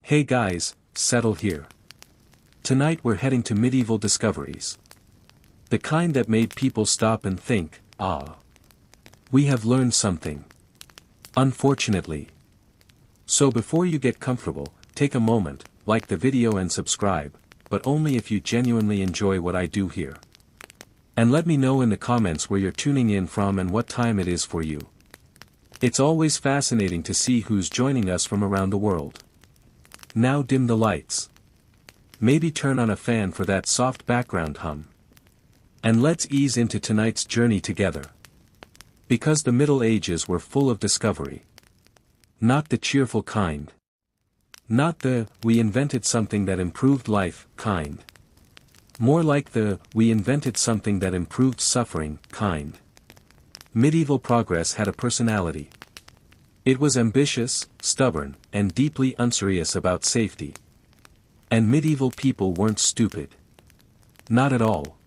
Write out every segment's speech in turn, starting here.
Hey guys, settle here. Tonight we're heading to medieval discoveries. The kind that made people stop and think, ah. We have learned something. Unfortunately. So before you get comfortable, take a moment, like the video and subscribe, but only if you genuinely enjoy what I do here. And let me know in the comments where you're tuning in from and what time it is for you. It's always fascinating to see who's joining us from around the world. Now dim the lights. Maybe turn on a fan for that soft background hum. And let's ease into tonight's journey together. Because the Middle Ages were full of discovery. Not the cheerful kind. Not the, we invented something that improved life, kind. More like the, we invented something that improved suffering, kind. Medieval progress had a personality. It was ambitious, stubborn, and deeply unserious about safety. And medieval people weren't stupid. Not at all.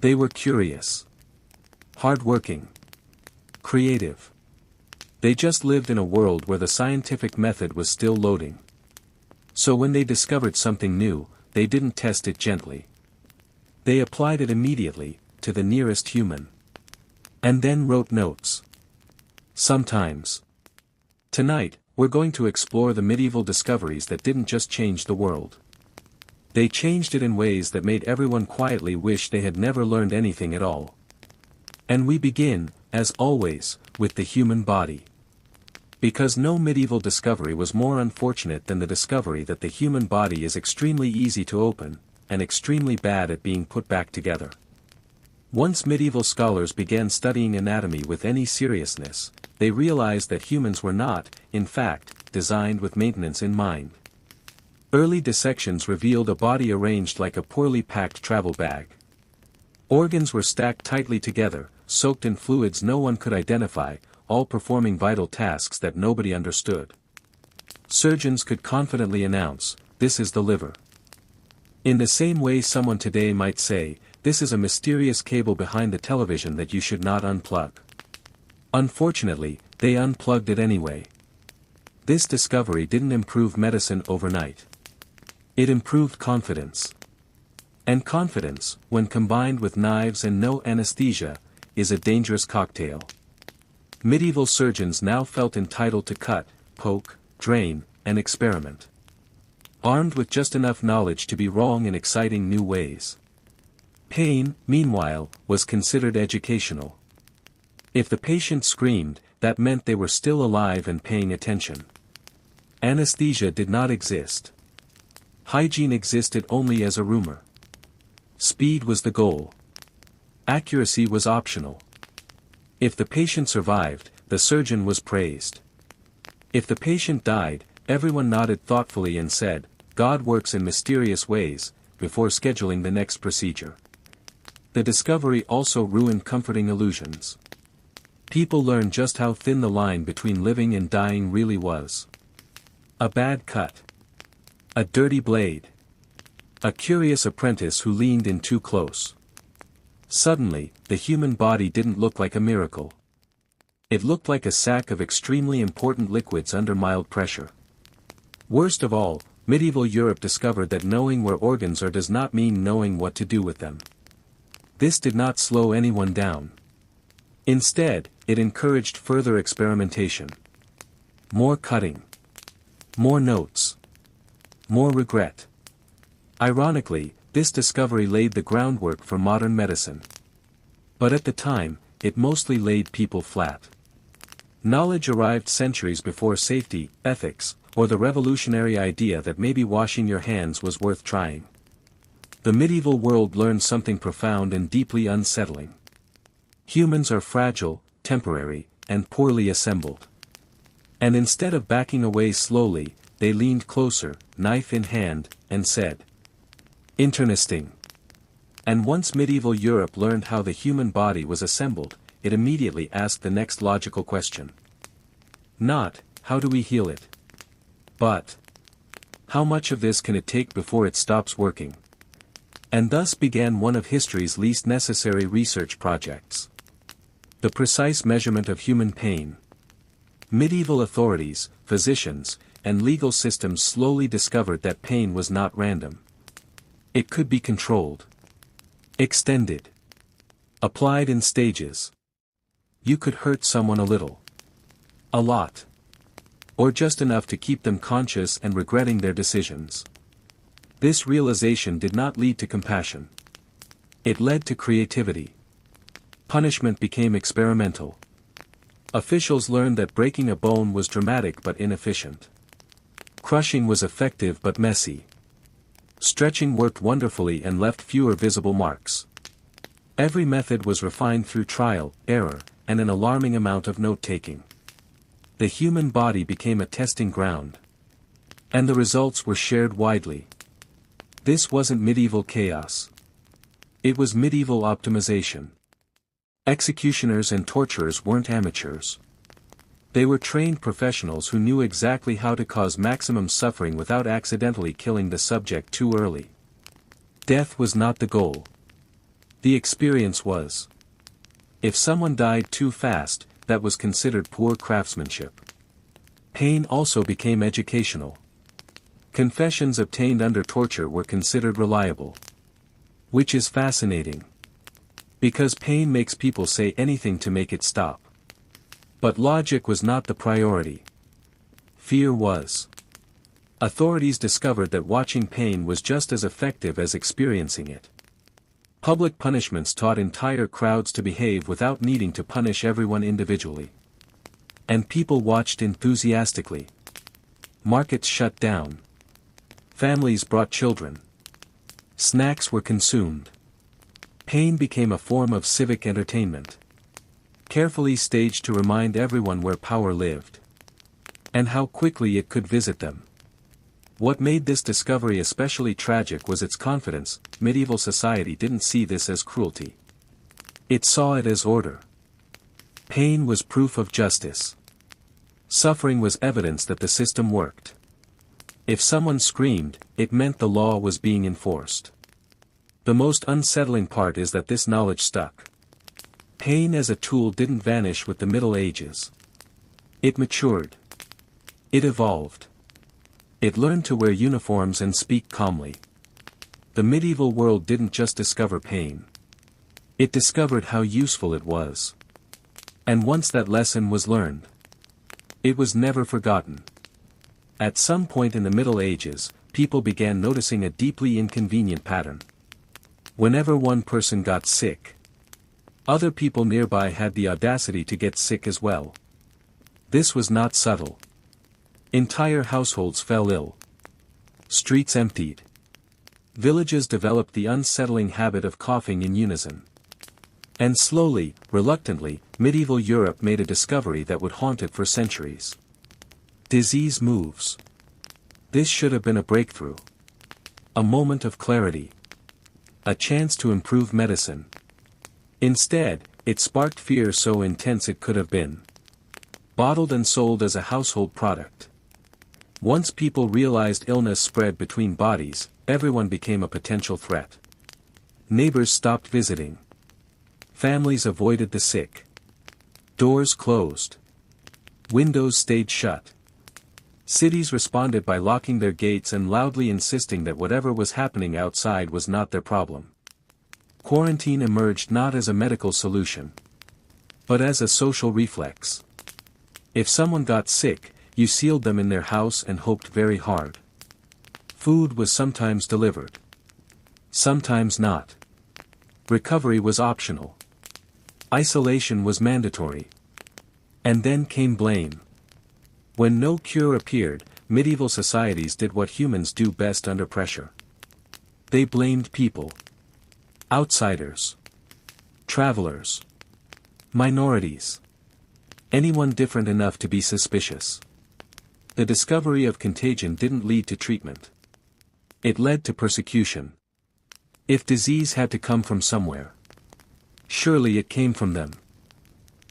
They were curious. Hardworking. Creative. They just lived in a world where the scientific method was still loading. So when they discovered something new, they didn't test it gently. They applied it immediately, to the nearest human. And then wrote notes. Sometimes. Tonight, we're going to explore the medieval discoveries that didn't just change the world. They changed it in ways that made everyone quietly wish they had never learned anything at all. And we begin, as always, with the human body. Because no medieval discovery was more unfortunate than the discovery that the human body is extremely easy to open, and extremely bad at being put back together. Once medieval scholars began studying anatomy with any seriousness, they realized that humans were not, in fact, designed with maintenance in mind. Early dissections revealed a body arranged like a poorly packed travel bag. Organs were stacked tightly together, soaked in fluids no one could identify, all performing vital tasks that nobody understood. Surgeons could confidently announce, "This is the liver." In the same way someone today might say, "This is a mysterious cable behind the television that you should not unplug." Unfortunately, they unplugged it anyway. This discovery didn't improve medicine overnight. It improved confidence. And confidence, when combined with knives and no anesthesia, is a dangerous cocktail. Medieval surgeons now felt entitled to cut, poke, drain, and experiment. Armed with just enough knowledge to be wrong in exciting new ways. Pain, meanwhile, was considered educational. If the patient screamed, that meant they were still alive and paying attention. Anesthesia did not exist. Hygiene existed only as a rumor. Speed was the goal. Accuracy was optional. If the patient survived, the surgeon was praised. If the patient died, everyone nodded thoughtfully and said, "God works in mysterious ways," before scheduling the next procedure. The discovery also ruined comforting illusions. People learned just how thin the line between living and dying really was. A bad cut. A dirty blade. A curious apprentice who leaned in too close. Suddenly, the human body didn't look like a miracle. It looked like a sack of extremely important liquids under mild pressure. Worst of all, medieval Europe discovered that knowing where organs are does not mean knowing what to do with them. This did not slow anyone down. Instead, it encouraged further experimentation. More cutting. More notes. More regret. Ironically, this discovery laid the groundwork for modern medicine. But at the time, it mostly laid people flat. Knowledge arrived centuries before safety, ethics, or the revolutionary idea that maybe washing your hands was worth trying. The medieval world learned something profound and deeply unsettling. Humans are fragile, temporary, and poorly assembled. And instead of backing away slowly, they leaned closer, knife in hand, and said, "Interesting." And once medieval Europe learned how the human body was assembled, it immediately asked the next logical question. Not, how do we heal it? But, how much of this can it take before it stops working? And thus began one of history's least necessary research projects. The precise measurement of human pain. Medieval authorities, physicians, and legal systems slowly discovered that pain was not random. It could be controlled, extended, applied in stages. You could hurt someone a little, a lot, or just enough to keep them conscious and regretting their decisions. This realization did not lead to compassion. It led to creativity. Punishment became experimental. Officials learned that breaking a bone was dramatic but inefficient. Crushing was effective but messy. Stretching worked wonderfully and left fewer visible marks. Every method was refined through trial, error, and an alarming amount of note-taking. The human body became a testing ground. And the results were shared widely. This wasn't medieval chaos. It was medieval optimization. Executioners and torturers weren't amateurs. They were trained professionals who knew exactly how to cause maximum suffering without accidentally killing the subject too early. Death was not the goal. The experience was. If someone died too fast, that was considered poor craftsmanship. Pain also became educational. Confessions obtained under torture were considered reliable. Which is fascinating. Because pain makes people say anything to make it stop. But logic was not the priority. Fear was. Authorities discovered that watching pain was just as effective as experiencing it. Public punishments taught entire crowds to behave without needing to punish everyone individually. And people watched enthusiastically. Markets shut down. Families brought children. Snacks were consumed. Pain became a form of civic entertainment. Carefully staged to remind everyone where power lived. And how quickly it could visit them. What made this discovery especially tragic was its confidence. Medieval society didn't see this as cruelty. It saw it as order. Pain was proof of justice. Suffering was evidence that the system worked. If someone screamed, it meant the law was being enforced. The most unsettling part is that this knowledge stuck. Pain as a tool didn't vanish with the Middle Ages. It matured. It evolved. It learned to wear uniforms and speak calmly. The medieval world didn't just discover pain. It discovered how useful it was. And once that lesson was learned, it was never forgotten. At some point in the Middle Ages, people began noticing a deeply inconvenient pattern. Whenever one person got sick, other people nearby had the audacity to get sick as well. This was not subtle. Entire households fell ill. Streets emptied. Villages developed the unsettling habit of coughing in unison. And slowly, reluctantly, medieval Europe made a discovery that would haunt it for centuries. Disease moves. This should have been a breakthrough. A moment of clarity. A chance to improve medicine. Instead, it sparked fear so intense it could have been bottled and sold as a household product. Once people realized illness spread between bodies, everyone became a potential threat. Neighbors stopped visiting. Families avoided the sick. Doors closed. Windows stayed shut. Cities responded by locking their gates and loudly insisting that whatever was happening outside was not their problem. Quarantine emerged not as a medical solution, but as a social reflex. If someone got sick, you sealed them in their house and hoped very hard. Food was sometimes delivered. Sometimes not. Recovery was optional. Isolation was mandatory. And then came blame. When no cure appeared, medieval societies did what humans do best under pressure. They blamed people. Outsiders. Travelers. Minorities. Anyone different enough to be suspicious. The discovery of contagion didn't lead to treatment. It led to persecution. If disease had to come from somewhere, surely it came from them.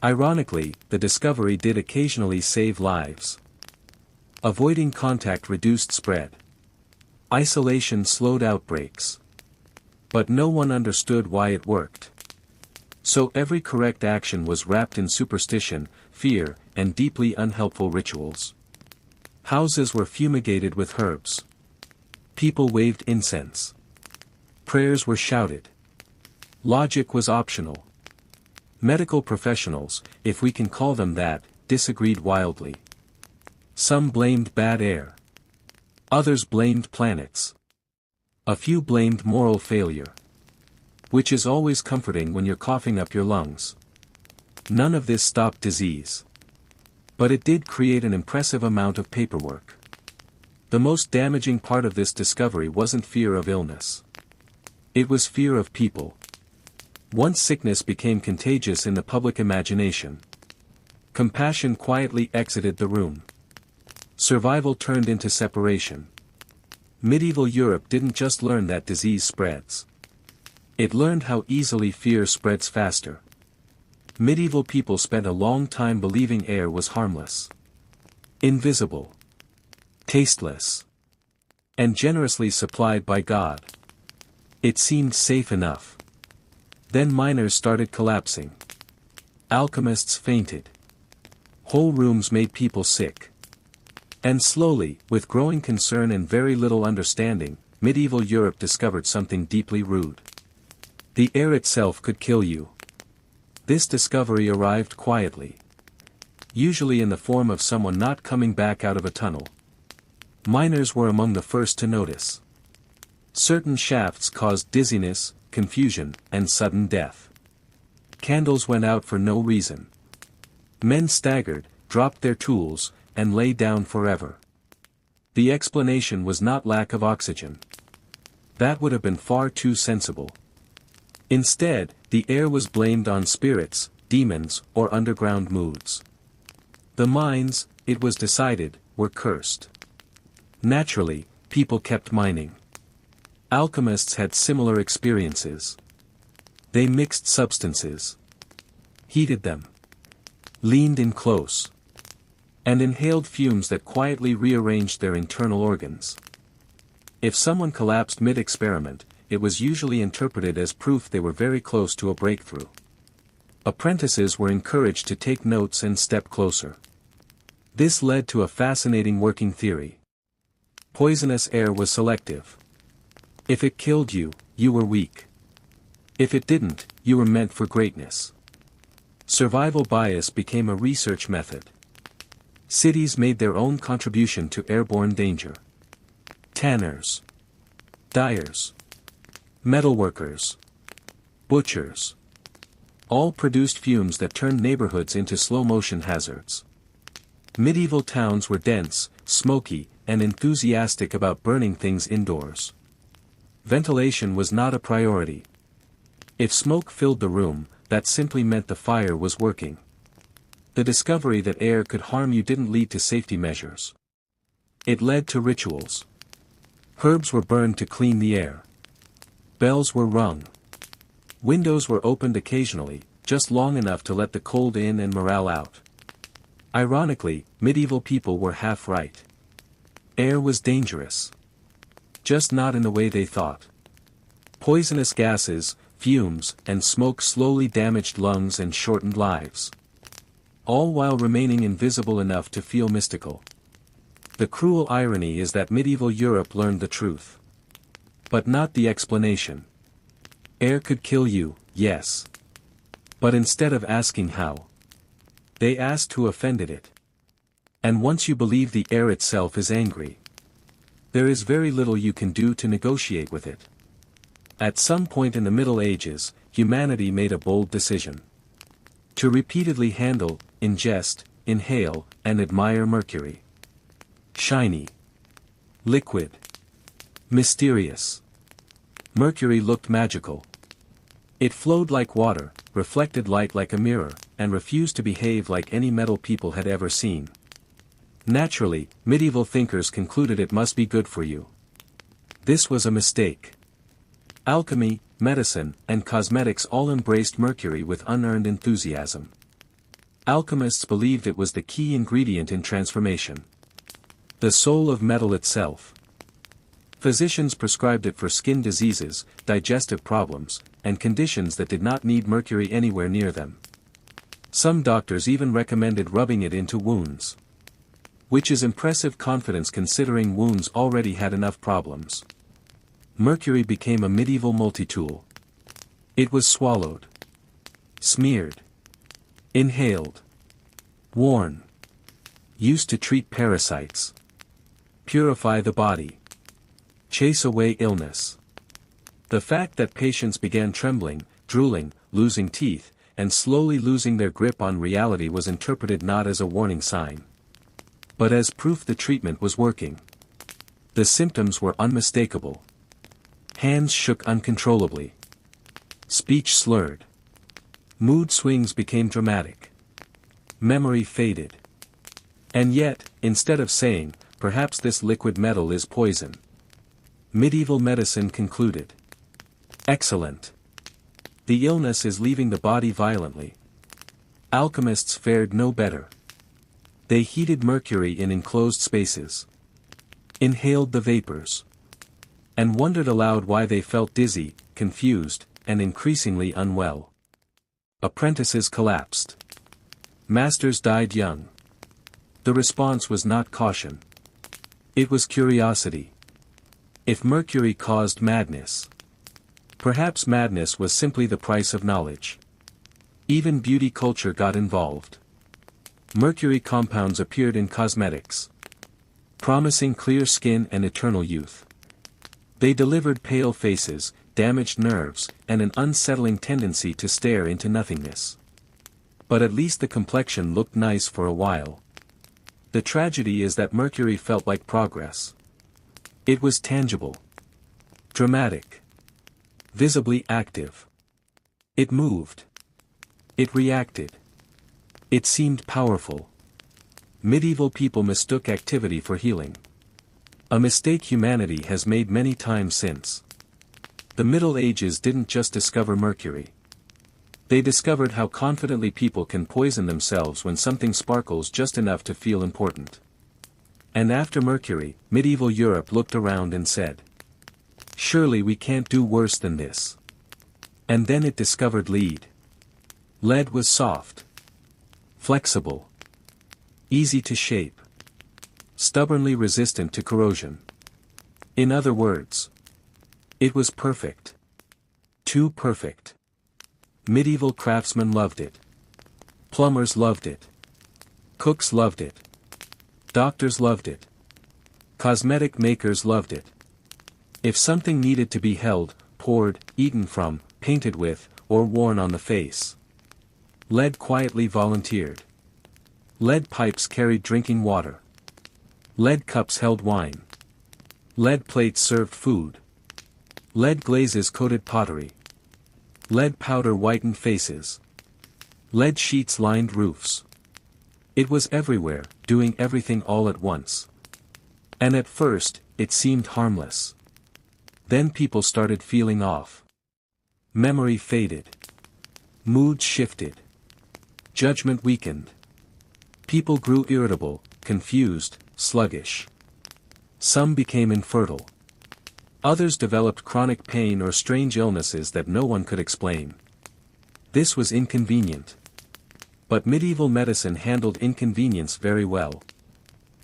Ironically, the discovery did occasionally save lives. Avoiding contact reduced spread. Isolation slowed outbreaks. But no one understood why it worked. So every correct action was wrapped in superstition, fear, and deeply unhelpful rituals. Houses were fumigated with herbs. People waved incense. Prayers were shouted. Logic was optional. Medical professionals, if we can call them that, disagreed wildly. Some blamed bad air. Others blamed planets. A few blamed moral failure. Which is always comforting when you're coughing up your lungs. None of this stopped disease. But it did create an impressive amount of paperwork. The most damaging part of this discovery wasn't fear of illness. It was fear of people. Once sickness became contagious in the public imagination, compassion quietly exited the room. Survival turned into separation. Medieval Europe didn't just learn that disease spreads. It learned how easily fear spreads faster. Medieval people spent a long time believing air was harmless, invisible, tasteless, and generously supplied by God. It seemed safe enough. Then miners started collapsing. Alchemists fainted. Whole rooms made people sick. And slowly, with growing concern and very little understanding, medieval Europe discovered something deeply rude. The air itself could kill you. This discovery arrived quietly. Usually in the form of someone not coming back out of a tunnel. Miners were among the first to notice. Certain shafts caused dizziness, confusion, and sudden death. Candles went out for no reason. Men staggered, dropped their tools, and lay down forever. The explanation was not lack of oxygen. That would have been far too sensible. Instead, the air was blamed on spirits, demons, or underground moods. The mines, it was decided, were cursed. Naturally, people kept mining. Alchemists had similar experiences. They mixed substances, heated them, leaned in close, and inhaled fumes that quietly rearranged their internal organs. If someone collapsed mid-experiment, it was usually interpreted as proof they were very close to a breakthrough. Apprentices were encouraged to take notes and step closer. This led to a fascinating working theory. Poisonous air was selective. If it killed you, you were weak. If it didn't, you were meant for greatness. Survival bias became a research method. Cities made their own contribution to airborne danger. Tanners, dyers, metalworkers, butchers. All produced fumes that turned neighborhoods into slow-motion hazards. Medieval towns were dense, smoky, and enthusiastic about burning things indoors. Ventilation was not a priority. If smoke filled the room, that simply meant the fire was working. The discovery that air could harm you didn't lead to safety measures. It led to rituals. Herbs were burned to clean the air. Bells were rung. Windows were opened occasionally, just long enough to let the cold in and morale out. Ironically, medieval people were half right. Air was dangerous. Just not in the way they thought. Poisonous gases, fumes, and smoke slowly damaged lungs and shortened lives. All while remaining invisible enough to feel mystical. The cruel irony is that medieval Europe learned the truth. But not the explanation. Air could kill you, yes. But instead of asking how, they asked who offended it. And once you believe the air itself is angry, there is very little you can do to negotiate with it. At some point in the Middle Ages, humanity made a bold decision. To repeatedly handle, ingest, inhale, and admire mercury. Shiny. Liquid. Mysterious. Mercury looked magical. It flowed like water, reflected light like a mirror, and refused to behave like any metal people had ever seen. Naturally, medieval thinkers concluded it must be good for you. This was a mistake. Alchemy, medicine, and cosmetics all embraced mercury with unearned enthusiasm. Alchemists believed it was the key ingredient in transformation. The soul of metal itself. Physicians prescribed it for skin diseases, digestive problems, and conditions that did not need mercury anywhere near them. Some doctors even recommended rubbing it into wounds. which is impressive confidence considering wounds already had enough problems. Mercury became a medieval multi-tool. It was swallowed, smeared, inhaled, worn, used to treat parasites, purify the body, chase away illness. The fact that patients began trembling, drooling, losing teeth, and slowly losing their grip on reality was interpreted not as a warning sign, but as proof the treatment was working. The symptoms were unmistakable. Hands shook uncontrollably. Speech slurred. Mood swings became dramatic. Memory faded. And yet, instead of saying, "Perhaps this liquid metal is poison," medieval medicine concluded, "Excellent. The illness is leaving the body violently." Alchemists fared no better. They heated mercury in enclosed spaces, inhaled the vapors, and wondered aloud why they felt dizzy, confused, and increasingly unwell. Apprentices collapsed. Masters died young. The response was not caution. It was curiosity. If mercury caused madness, perhaps madness was simply the price of knowledge. Even beauty culture got involved. Mercury compounds appeared in cosmetics, promising clear skin and eternal youth. They delivered pale faces, damaged nerves, and an unsettling tendency to stare into nothingness. But at least the complexion looked nice for a while. The tragedy is that mercury felt like progress. It was tangible, dramatic, visibly active. It moved. It reacted. It seemed powerful. Medieval people mistook activity for healing. A mistake humanity has made many times since. The Middle Ages didn't just discover mercury. They discovered how confidently people can poison themselves when something sparkles just enough to feel important. And after mercury, medieval Europe looked around and said, "Surely we can't do worse than this." And then it discovered lead. Lead was soft, flexible, easy to shape, stubbornly resistant to corrosion. In other words, it was perfect. Too perfect. Medieval craftsmen loved it. Plumbers loved it. Cooks loved it. Doctors loved it. Cosmetic makers loved it. If something needed to be held, poured, eaten from, painted with, or worn on the face, lead quietly volunteered. Lead pipes carried drinking water. Lead cups held wine. Lead plates served food. Lead glazes coated pottery. Lead powder whitened faces. Lead sheets lined roofs. It was everywhere, doing everything all at once. And at first, it seemed harmless. Then people started feeling off. Memory faded. Mood shifted. Judgment weakened. People grew irritable, confused, sluggish. Some became infertile. Others developed chronic pain or strange illnesses that no one could explain. This was inconvenient. But medieval medicine handled inconvenience very well.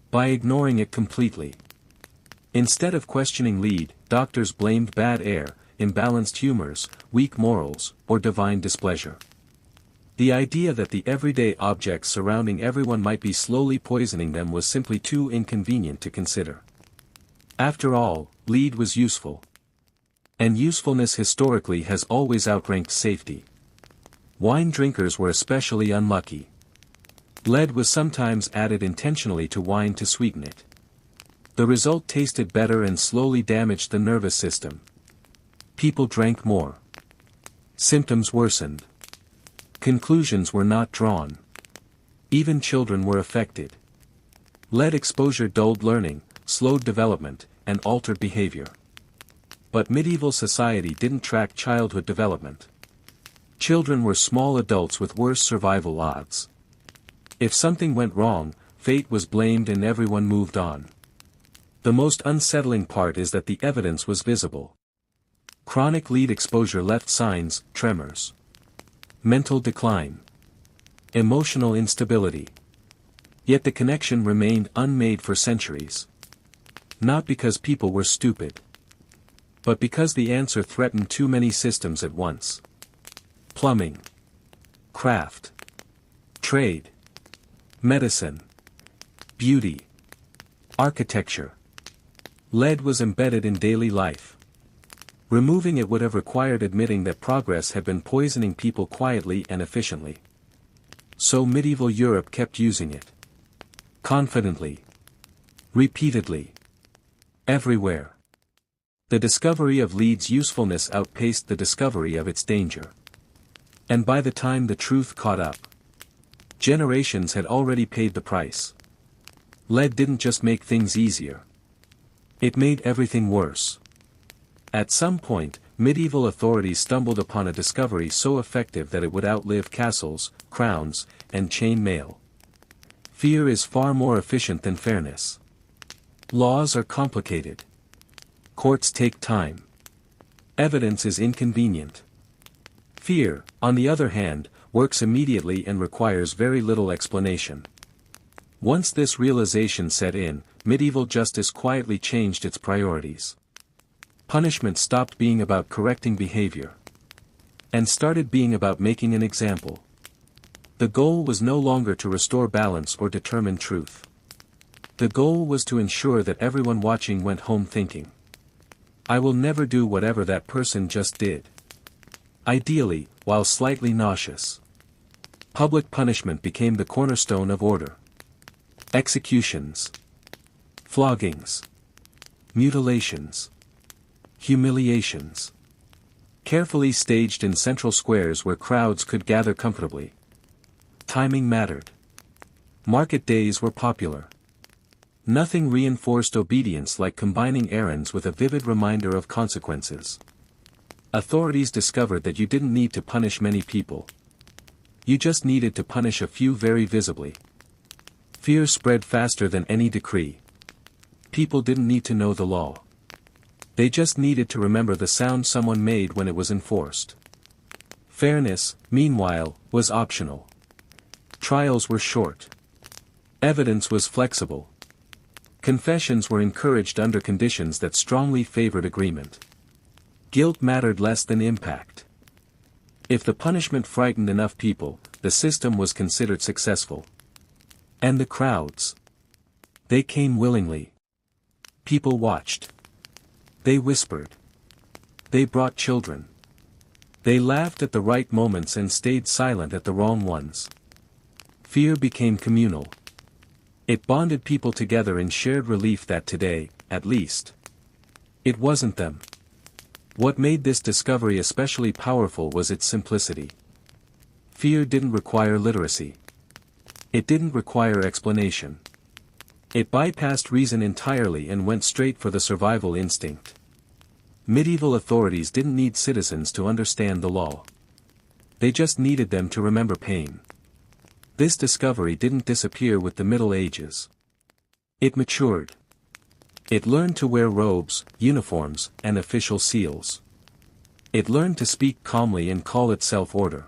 By ignoring it completely. Instead of questioning lead, doctors blamed bad air, imbalanced humors, weak morals, or divine displeasure. The idea that the everyday objects surrounding everyone might be slowly poisoning them was simply too inconvenient to consider. After all, lead was useful. And usefulness historically has always outranked safety. Wine drinkers were especially unlucky. Lead was sometimes added intentionally to wine to sweeten it. The result tasted better and slowly damaged the nervous system. People drank more. Symptoms worsened. Conclusions were not drawn. Even children were affected. Lead exposure dulled learning, slowed development, and altered behavior. But medieval society didn't track childhood development. Children were small adults with worse survival odds. If something went wrong, fate was blamed and everyone moved on. The most unsettling part is that the evidence was visible. Chronic lead exposure left signs, tremors, mental decline, emotional instability, Yet the connection remained unmade for centuries. Not because people were stupid, but because the answer threatened too many systems at once. Plumbing, craft, trade, medicine, beauty, architecture. Lead was embedded in daily life. Removing it would have required admitting that progress had been poisoning people quietly and efficiently. So medieval Europe kept using it. Confidently. Repeatedly. Everywhere. The discovery of lead's usefulness outpaced the discovery of its danger. And by the time the truth caught up, generations had already paid the price. Lead didn't just make things easier. It made everything worse. At some point, medieval authorities stumbled upon a discovery so effective that it would outlive castles, crowns, and chain mail. Fear is far more efficient than fairness. Laws are complicated. Courts take time. Evidence is inconvenient. Fear, on the other hand, works immediately and requires very little explanation. Once this realization set in, medieval justice quietly changed its priorities. Punishment stopped being about correcting behavior, and started being about making an example. The goal was no longer to restore balance or determine truth. The goal was to ensure that everyone watching went home thinking, "I will never do whatever that person just did." Ideally, while slightly nauseous. Public punishment became the cornerstone of order. Executions, floggings, mutilations, humiliations. Carefully staged in central squares where crowds could gather comfortably. Timing mattered. Market days were popular. Nothing reinforced obedience like combining errands with a vivid reminder of consequences. Authorities discovered that you didn't need to punish many people. You just needed to punish a few very visibly. Fear spread faster than any decree. People didn't need to know the law. They just needed to remember the sound someone made when it was enforced. Fairness, meanwhile, was optional. Trials were short. Evidence was flexible. Confessions were encouraged under conditions that strongly favored agreement. Guilt mattered less than impact. If the punishment frightened enough people, the system was considered successful. And the crowds? They came willingly. People watched. They whispered. They brought children. They laughed at the right moments and stayed silent at the wrong ones. Fear became communal. It bonded people together in shared relief that today, at least, it wasn't them. What made this discovery especially powerful was its simplicity. Fear didn't require literacy. It didn't require explanation. It bypassed reason entirely and went straight for the survival instinct. Medieval authorities didn't need citizens to understand the law. They just needed them to remember pain. This discovery didn't disappear with the Middle Ages. It matured. It learned to wear robes, uniforms, and official seals. It learned to speak calmly and call itself order.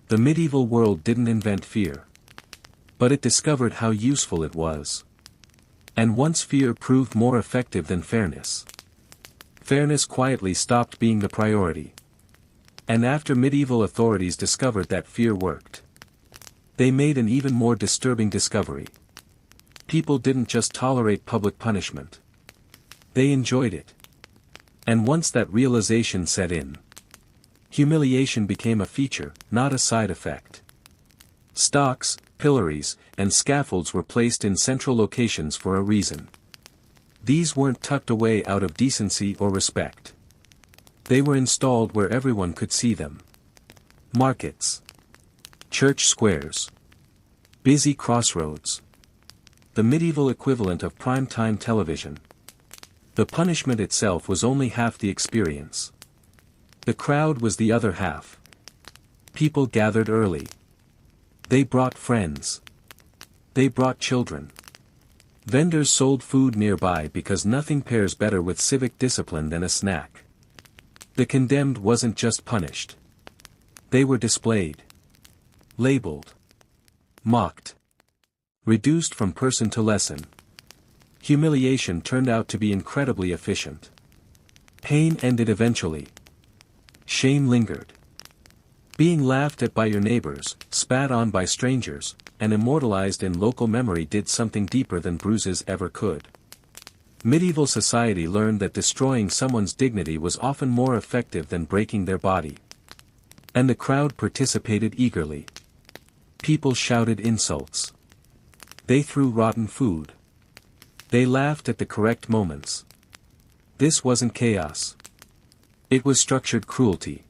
The medieval world didn't invent fear. But it discovered how useful it was. And once fear proved more effective than fairness, fairness quietly stopped being the priority. And after medieval authorities discovered that fear worked, they made an even more disturbing discovery. People didn't just tolerate public punishment. They enjoyed it. And once that realization set in, humiliation became a feature, not a side effect. Stocks, pillories, and scaffolds were placed in central locations for a reason. These weren't tucked away out of decency or respect. They were installed where everyone could see them. Markets. Church squares. Busy crossroads. The medieval equivalent of prime-time television. The punishment itself was only half the experience. The crowd was the other half. People gathered early. They brought friends. They brought children. Vendors sold food nearby because nothing pairs better with civic discipline than a snack. The condemned wasn't just punished. They were displayed. Labeled. Mocked. Reduced from person to lesson. Humiliation turned out to be incredibly efficient. Pain ended eventually. Shame lingered. Being laughed at by your neighbors, spat on by strangers, and immortalized in local memory did something deeper than bruises ever could. Medieval society learned that destroying someone's dignity was often more effective than breaking their body. And the crowd participated eagerly. People shouted insults. They threw rotten food. They laughed at the correct moments. This wasn't chaos. It was structured cruelty.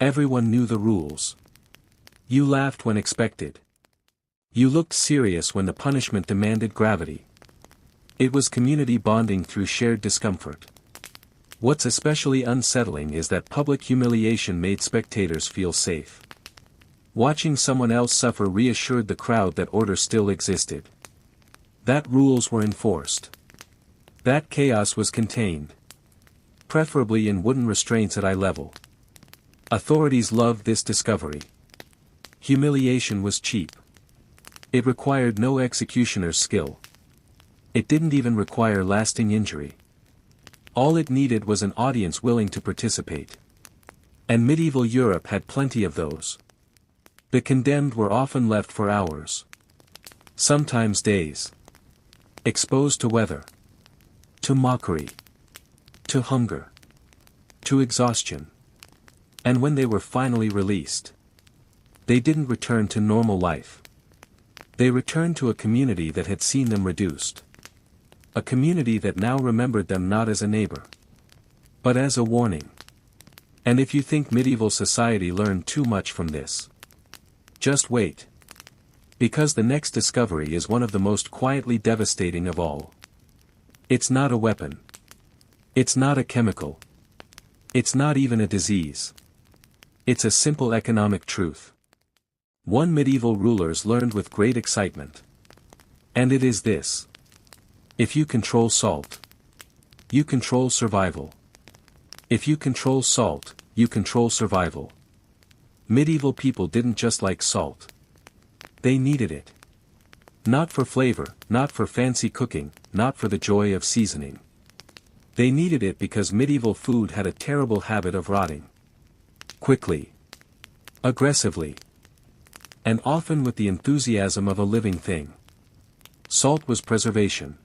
Everyone knew the rules. You laughed when expected. You looked serious when the punishment demanded gravity. It was community bonding through shared discomfort. What's especially unsettling is that public humiliation made spectators feel safe. Watching someone else suffer reassured the crowd that order still existed. That rules were enforced. That chaos was contained. Preferably in wooden restraints at eye level. Authorities loved this discovery. Humiliation was cheap. It required no executioner's skill. It didn't even require lasting injury. All it needed was an audience willing to participate. And medieval Europe had plenty of those. The condemned were often left for hours. Sometimes days. Exposed to weather. To mockery. To hunger. To exhaustion. And when they were finally released, they didn't return to normal life. They returned to a community that had seen them reduced. A community that now remembered them not as a neighbor, but as a warning. And if you think medieval society learned too much from this, just wait. Because the next discovery is one of the most quietly devastating of all. It's not a weapon. It's not a chemical. It's not even a disease. It's a simple economic truth. One medieval rulers learned with great excitement. And it is this. If you control salt, you control survival. If you control salt, you control survival. Medieval people didn't just like salt. They needed it. Not for flavor, not for fancy cooking, not for the joy of seasoning. They needed it because medieval food had a terrible habit of rotting. Quickly. Aggressively. And often with the enthusiasm of a living thing. Salt was preservation.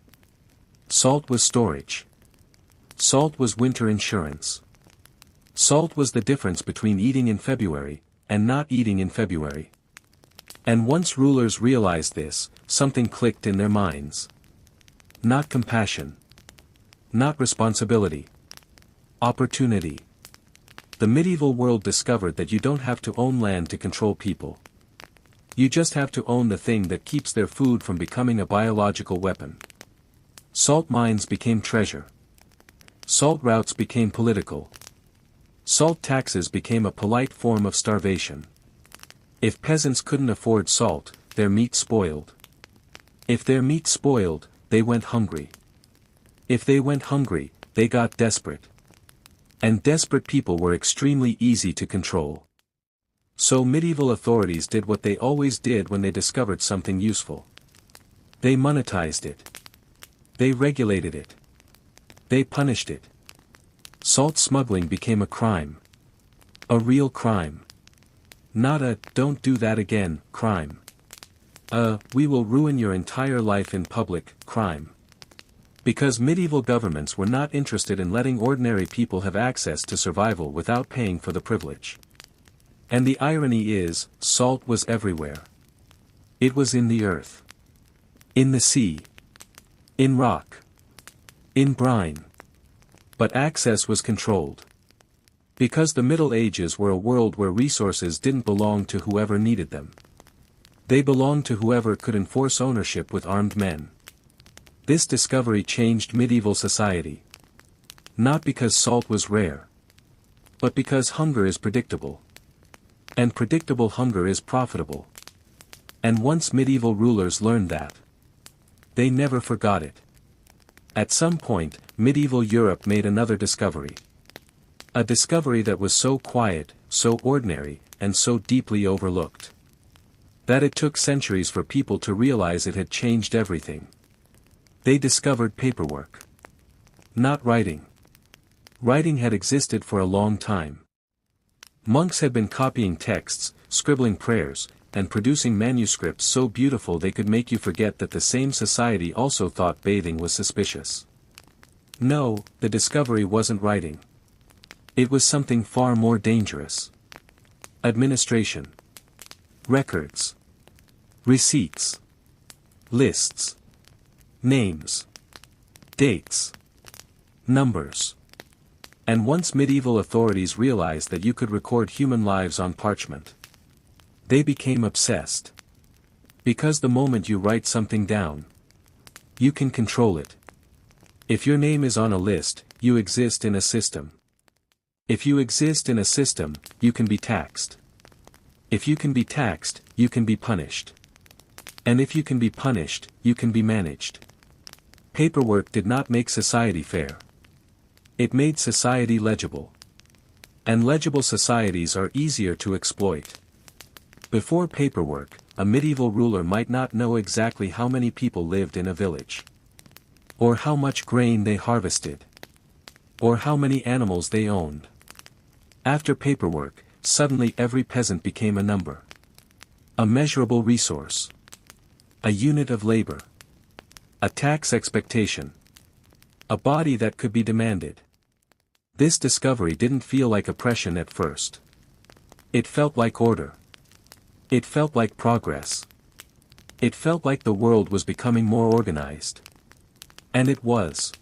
Salt was storage. Salt was winter insurance. Salt was the difference between eating in February, and not eating in February. And once rulers realized this, something clicked in their minds. Not compassion. Not responsibility. Opportunity. The medieval world discovered that you don't have to own land to control people. You just have to own the thing that keeps their food from becoming a biological weapon. Salt mines became treasure. Salt routes became political. Salt taxes became a polite form of starvation. If peasants couldn't afford salt, their meat spoiled. If their meat spoiled, they went hungry. If they went hungry, they got desperate. And desperate people were extremely easy to control. So medieval authorities did what they always did when they discovered something useful. They monetized it. They regulated it. They punished it. Salt smuggling became a crime. A real crime. Not a, don't do that again, crime. We will ruin your entire life in public, crime. Because medieval governments were not interested in letting ordinary people have access to survival without paying for the privilege. And the irony is, salt was everywhere. It was in the earth. In the sea. In rock. In brine. But access was controlled. Because the Middle Ages were a world where resources didn't belong to whoever needed them. They belonged to whoever could enforce ownership with armed men. This discovery changed medieval society. Not because salt was rare. But because hunger is predictable. And predictable hunger is profitable. And once medieval rulers learned that, they never forgot it. At some point, medieval Europe made another discovery. A discovery that was so quiet, so ordinary, and so deeply overlooked. That it took centuries for people to realize it had changed everything. They discovered paperwork. Not writing. Writing had existed for a long time. Monks had been copying texts, scribbling prayers, and producing manuscripts so beautiful they could make you forget that the same society also thought bathing was suspicious. No, the discovery wasn't writing. It was something far more dangerous. Administration. Records. Receipts. Lists. Names. Dates. Numbers. And once medieval authorities realized that you could record human lives on parchment, they became obsessed. Because the moment you write something down, you can control it. If your name is on a list, you exist in a system. If you exist in a system, you can be taxed. If you can be taxed, you can be punished. And if you can be punished, you can be managed. Paperwork did not make society fair. It made society legible. And legible societies are easier to exploit. Before paperwork, a medieval ruler might not know exactly how many people lived in a village. Or how much grain they harvested. Or how many animals they owned. After paperwork, suddenly every peasant became a number. A measurable resource. A unit of labor. A tax expectation. A body that could be demanded. This discovery didn't feel like oppression at first. It felt like order. It felt like progress. It felt like the world was becoming more organized. And it was.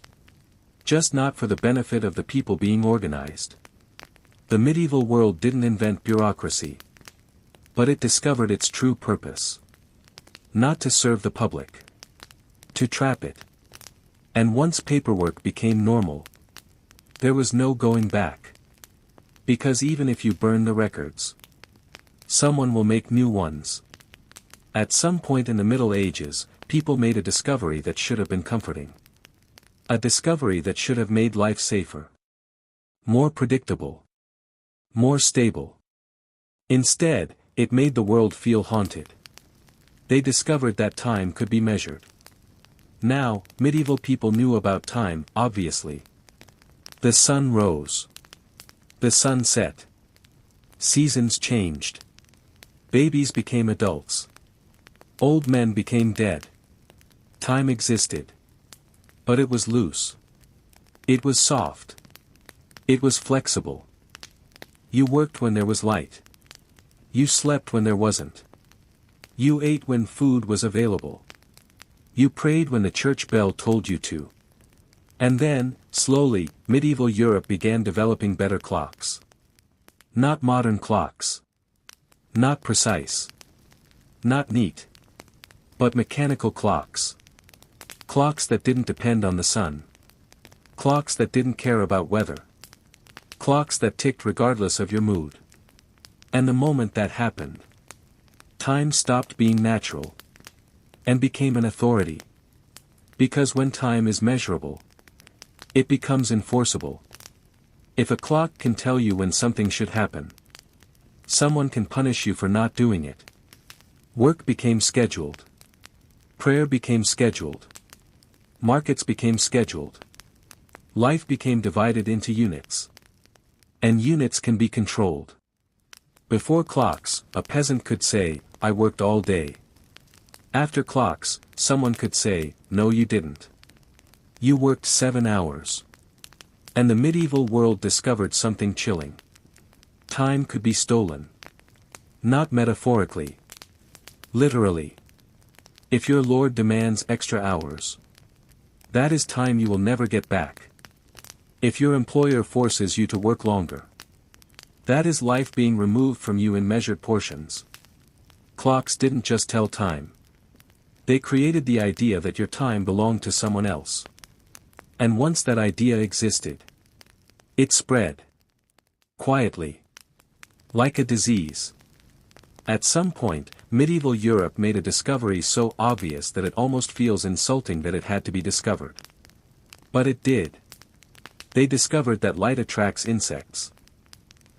Just not for the benefit of the people being organized. The medieval world didn't invent bureaucracy. But it discovered its true purpose. Not to serve the public. To trap it. And once paperwork became normal, there was no going back. Because even if you burn the records, someone will make new ones. At some point in the Middle Ages, people made a discovery that should have been comforting. A discovery that should have made life safer. More predictable. More stable. Instead, it made the world feel haunted. They discovered that time could be measured. Now, medieval people knew about time, obviously. The sun rose. The sun set. Seasons changed. Babies became adults. Old men became dead. Time existed. But it was loose. It was soft. It was flexible. You worked when there was light. You slept when there wasn't. You ate when food was available. You prayed when the church bell told you to. And then, slowly, medieval Europe began developing better clocks. Not modern clocks. Not precise. Not neat. But mechanical clocks. Clocks that didn't depend on the sun. Clocks that didn't care about weather. Clocks that ticked regardless of your mood. And the moment that happened, time stopped being natural. And became an authority. Because when time is measurable, it becomes enforceable. If a clock can tell you when something should happen, someone can punish you for not doing it. Work became scheduled. Prayer became scheduled. Markets became scheduled. Life became divided into units. And units can be controlled. Before clocks, a peasant could say, "I worked all day." After clocks, someone could say, "No, you didn't. You worked 7 hours." And the medieval world discovered something chilling. Time could be stolen. Not metaphorically. Literally. If your lord demands extra hours, that is time you will never get back. If your employer forces you to work longer, that is life being removed from you in measured portions. Clocks didn't just tell time. They created the idea that your time belonged to someone else. And once that idea existed, it spread. Quietly. Like a disease. At some point, medieval Europe made a discovery so obvious that it almost feels insulting that it had to be discovered. But it did. They discovered that light attracts insects.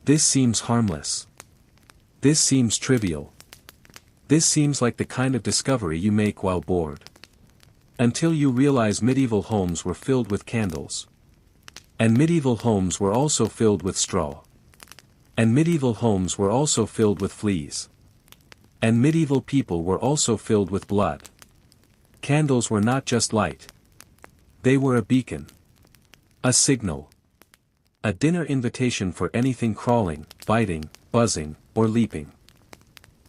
This seems harmless. This seems trivial. This seems like the kind of discovery you make while bored. Until you realize medieval homes were filled with candles. And medieval homes were also filled with straw. And medieval homes were also filled with fleas. And medieval people were also filled with blood. Candles were not just light. They were a beacon. A signal. A dinner invitation for anything crawling, biting, buzzing, or leaping.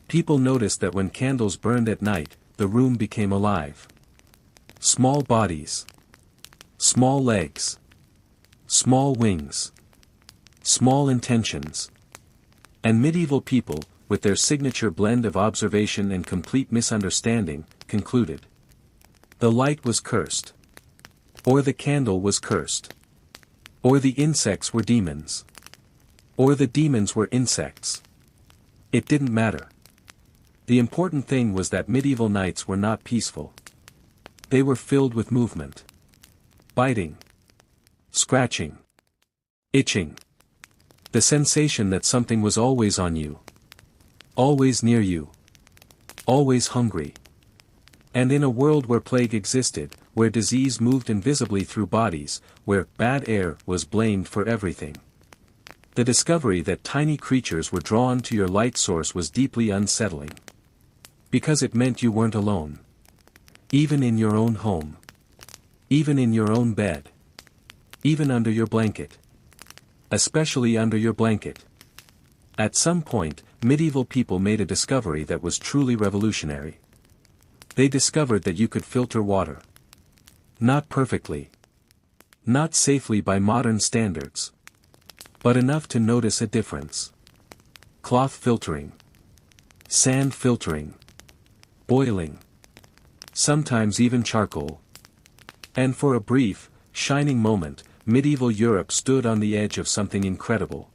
People noticed that when candles burned at night, the room became alive. Small bodies. Small legs. Small wings. Small intentions. And medieval people, with their signature blend of observation and complete misunderstanding, concluded. The light was cursed. Or the candle was cursed. Or the insects were demons. Or the demons were insects. It didn't matter. The important thing was that medieval nights were not peaceful. They were filled with movement. Biting. Scratching. Itching. The sensation that something was always on you. Always near you. Always hungry. And in a world where plague existed, where disease moved invisibly through bodies, where bad air was blamed for everything. The discovery that tiny creatures were drawn to your light source was deeply unsettling. Because it meant you weren't alone. Even in your own home. Even in your own bed. Even under your blanket. Especially under your blanket. At some point, medieval people made a discovery that was truly revolutionary. They discovered that you could filter water. Not perfectly. Not safely by modern standards. But enough to notice a difference. Cloth filtering. Sand filtering. Boiling. Sometimes even charcoal. And for a brief, shining moment, medieval Europe stood on the edge of something incredible.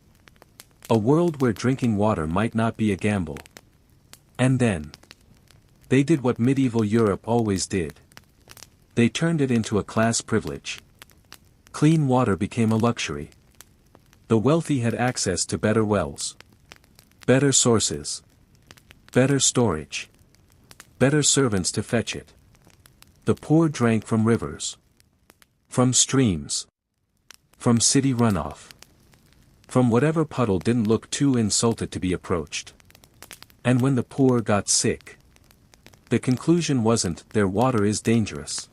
A world where drinking water might not be a gamble. And then. They did what medieval Europe always did. They turned it into a class privilege. Clean water became a luxury. The wealthy had access to better wells. Better sources. Better storage. Better servants to fetch it. The poor drank from rivers. From streams. From city runoff. From whatever puddle didn't look too insulted to be approached. And when the poor got sick, the conclusion wasn't, their water is dangerous.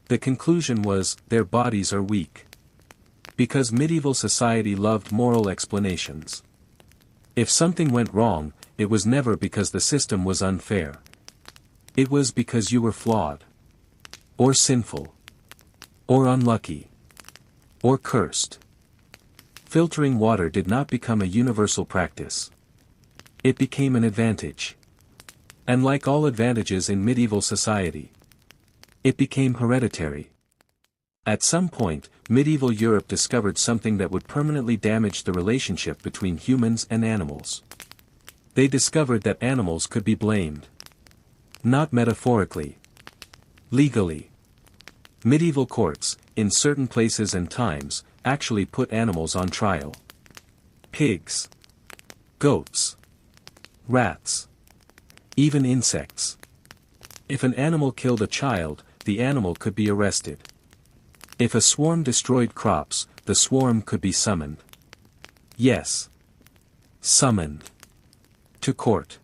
The conclusion was, their bodies are weak. Because medieval society loved moral explanations. If something went wrong, it was never because the system was unfair. It was because you were flawed. Or sinful. Or unlucky. Or cursed. Filtering water did not become a universal practice. It became an advantage. And like all advantages in medieval society, it became hereditary. At some point, medieval Europe discovered something that would permanently damage the relationship between humans and animals. They discovered that animals could be blamed. Not metaphorically. Legally. Medieval courts, in certain places and times, actually put animals on trial. Pigs. Goats. Rats. Even insects. If an animal killed a child, the animal could be arrested. If a swarm destroyed crops, the swarm could be summoned. Yes. Summoned. To court.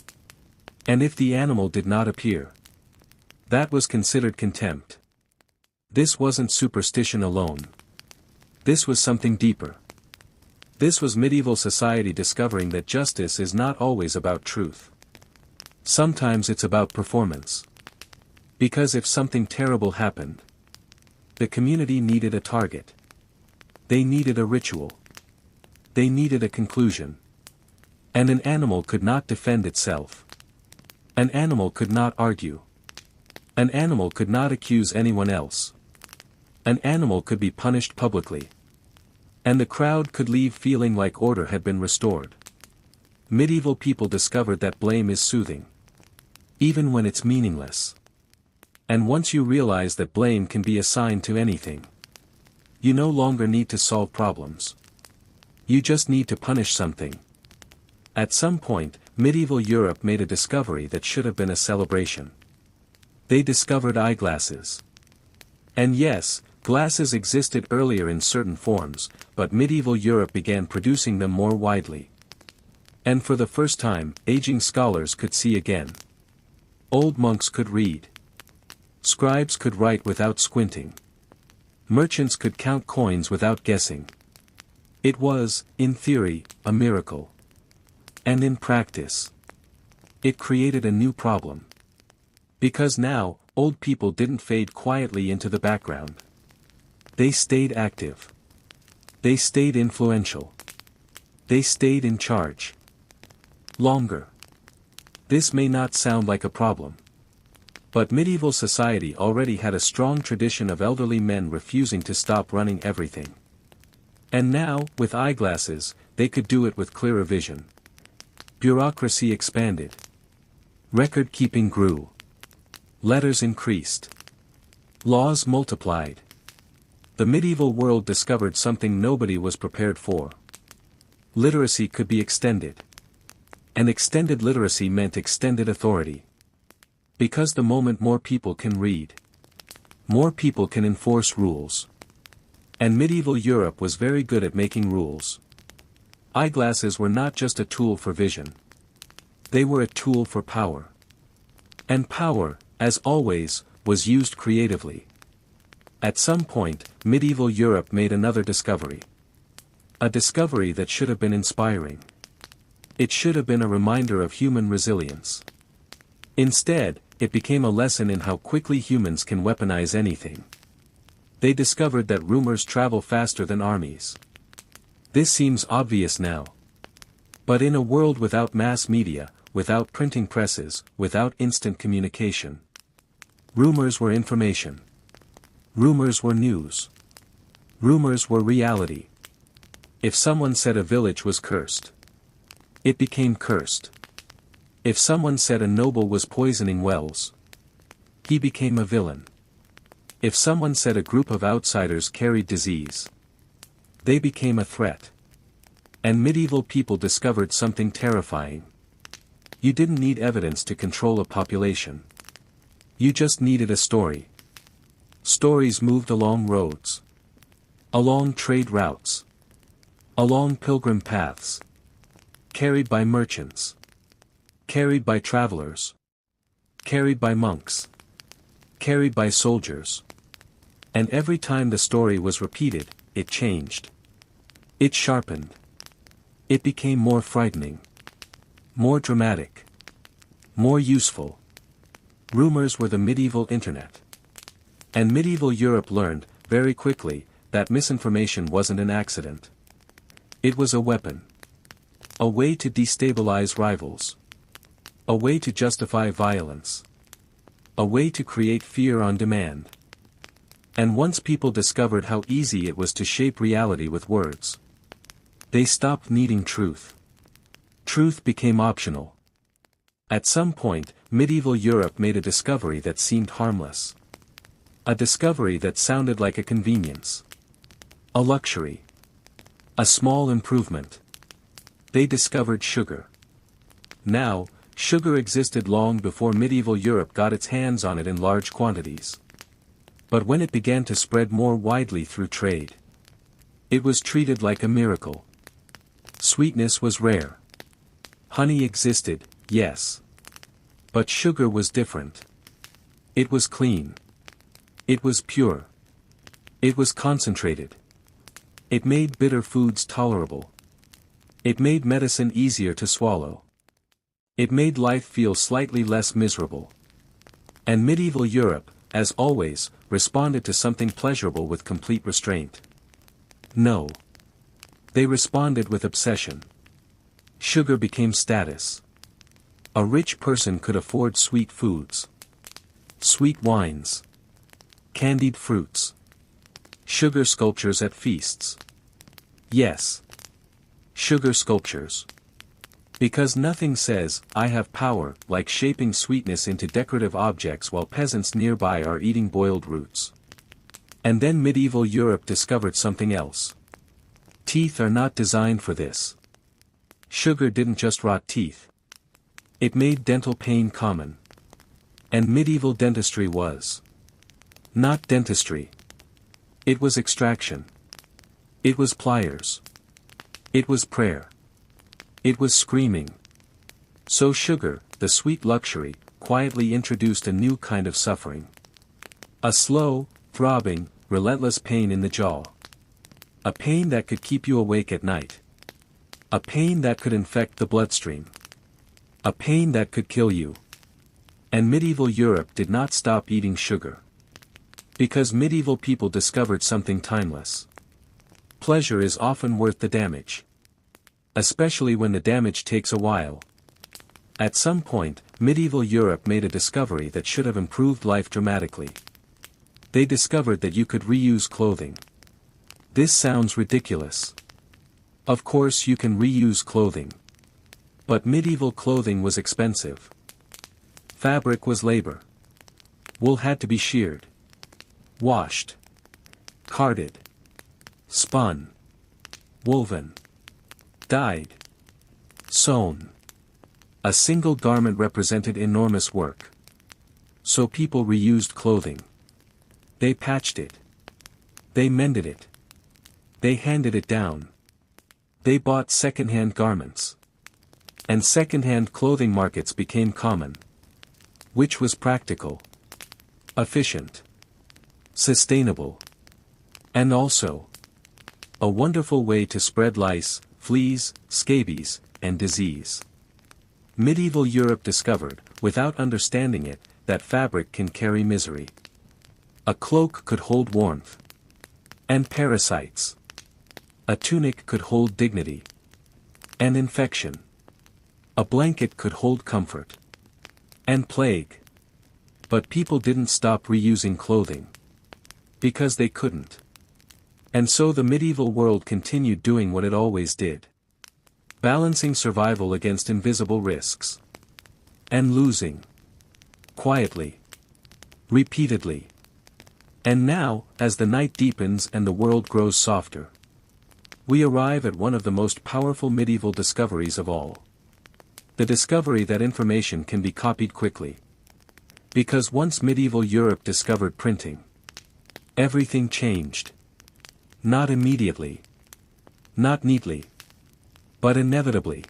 And if the animal did not appear, that was considered contempt. This wasn't superstition alone. This was something deeper. This was medieval society discovering that justice is not always about truth. Sometimes it's about performance. Because if something terrible happened, the community needed a target. They needed a ritual. They needed a conclusion. And an animal could not defend itself. An animal could not argue. An animal could not accuse anyone else. An animal could be punished publicly. And the crowd could leave feeling like order had been restored. Medieval people discovered that blame is soothing. Even when it's meaningless. And once you realize that blame can be assigned to anything, you no longer need to solve problems. You just need to punish something. At some point, medieval Europe made a discovery that should have been a celebration. They discovered eyeglasses. And yes, glasses existed earlier in certain forms, but medieval Europe began producing them more widely. And for the first time, aging scholars could see again. Old monks could read. Scribes could write without squinting. Merchants could count coins without guessing. It was, in theory, a miracle. And in practice, it created a new problem. Because now, old people didn't fade quietly into the background. They stayed active. They stayed influential. They stayed in charge. Longer. This may not sound like a problem. But medieval society already had a strong tradition of elderly men refusing to stop running everything. And now, with eyeglasses, they could do it with clearer vision. Bureaucracy expanded. Record-keeping grew. Letters increased. Laws multiplied. The medieval world discovered something nobody was prepared for. Literacy could be extended. And extended literacy meant extended authority. Because the moment more people can read, more people can enforce rules. And medieval Europe was very good at making rules. Eyeglasses were not just a tool for vision. They were a tool for power. And power, as always, was used creatively. At some point, medieval Europe made another discovery. A discovery that should have been inspiring. It should have been a reminder of human resilience. Instead, it became a lesson in how quickly humans can weaponize anything. They discovered that rumors travel faster than armies. This seems obvious now. But in a world without mass media, without printing presses, without instant communication, rumors were information. Rumors were news. Rumors were reality. If someone said a village was cursed, it became cursed. If someone said a noble was poisoning wells, he became a villain. If someone said a group of outsiders carried disease, they became a threat. And medieval people discovered something terrifying. You didn't need evidence to control a population. You just needed a story. Stories moved along roads. Along trade routes. Along pilgrim paths. Carried by merchants. Carried by travelers. Carried by monks. Carried by soldiers. And every time the story was repeated, it changed. It sharpened. It became more frightening. More dramatic. More useful. Rumors were the medieval internet. And medieval Europe learned, very quickly, that misinformation wasn't an accident. It was a weapon. A way to destabilize rivals. A way to justify violence. A way to create fear on demand. And once people discovered how easy it was to shape reality with words, they stopped needing truth. Truth became optional. At some point, medieval Europe made a discovery that seemed harmless. A discovery that sounded like a convenience. A luxury. A small improvement. They discovered sugar. Now, sugar existed long before medieval Europe got its hands on it in large quantities. But when it began to spread more widely through trade, it was treated like a miracle. Sweetness was rare. Honey existed, yes. But sugar was different. It was clean. It was pure. It was concentrated. It made bitter foods tolerable. It made medicine easier to swallow. It made life feel slightly less miserable. And medieval Europe, as always, responded to something pleasurable with complete restraint. No. They responded with obsession. Sugar became status. A rich person could afford sweet foods. Sweet wines. Candied fruits. Sugar sculptures at feasts. Yes. Sugar sculptures. Because nothing says, I have power, like shaping sweetness into decorative objects while peasants nearby are eating boiled roots. And then medieval Europe discovered something else. Teeth are not designed for this. Sugar didn't just rot teeth. It made dental pain common. And medieval dentistry was not dentistry. It was extraction. It was pliers. It was prayer. It was screaming. So sugar, the sweet luxury, quietly introduced a new kind of suffering. A slow, throbbing, relentless pain in the jaw. A pain that could keep you awake at night. A pain that could infect the bloodstream. A pain that could kill you. And medieval Europe did not stop eating sugar. Because medieval people discovered something timeless. Pleasure is often worth the damage. Especially when the damage takes a while. At some point, medieval Europe made a discovery that should have improved life dramatically. They discovered that you could reuse clothing. This sounds ridiculous. Of course you can reuse clothing. But medieval clothing was expensive. Fabric was labor. Wool had to be sheared. Washed. Carded. Spun. Woven. Dyed. Sewn. A single garment represented enormous work. So people reused clothing. They patched it. They mended it. They handed it down. They bought second-hand garments. And second-hand clothing markets became common. Which was practical. Efficient. Sustainable. And also a wonderful way to spread lice, fleas, scabies, and disease. Medieval Europe discovered, without understanding it, that fabric can carry misery. A cloak could hold warmth. And parasites. A tunic could hold dignity. And infection. A blanket could hold comfort. And plague. But people didn't stop reusing clothing. Because they couldn't. And so the medieval world continued doing what it always did. Balancing survival against invisible risks. And losing. Quietly. Repeatedly. And now, as the night deepens and the world grows softer, we arrive at one of the most powerful medieval discoveries of all. The discovery that information can be copied quickly. Because once medieval Europe discovered printing, everything changed. Not immediately. Not neatly. But inevitably.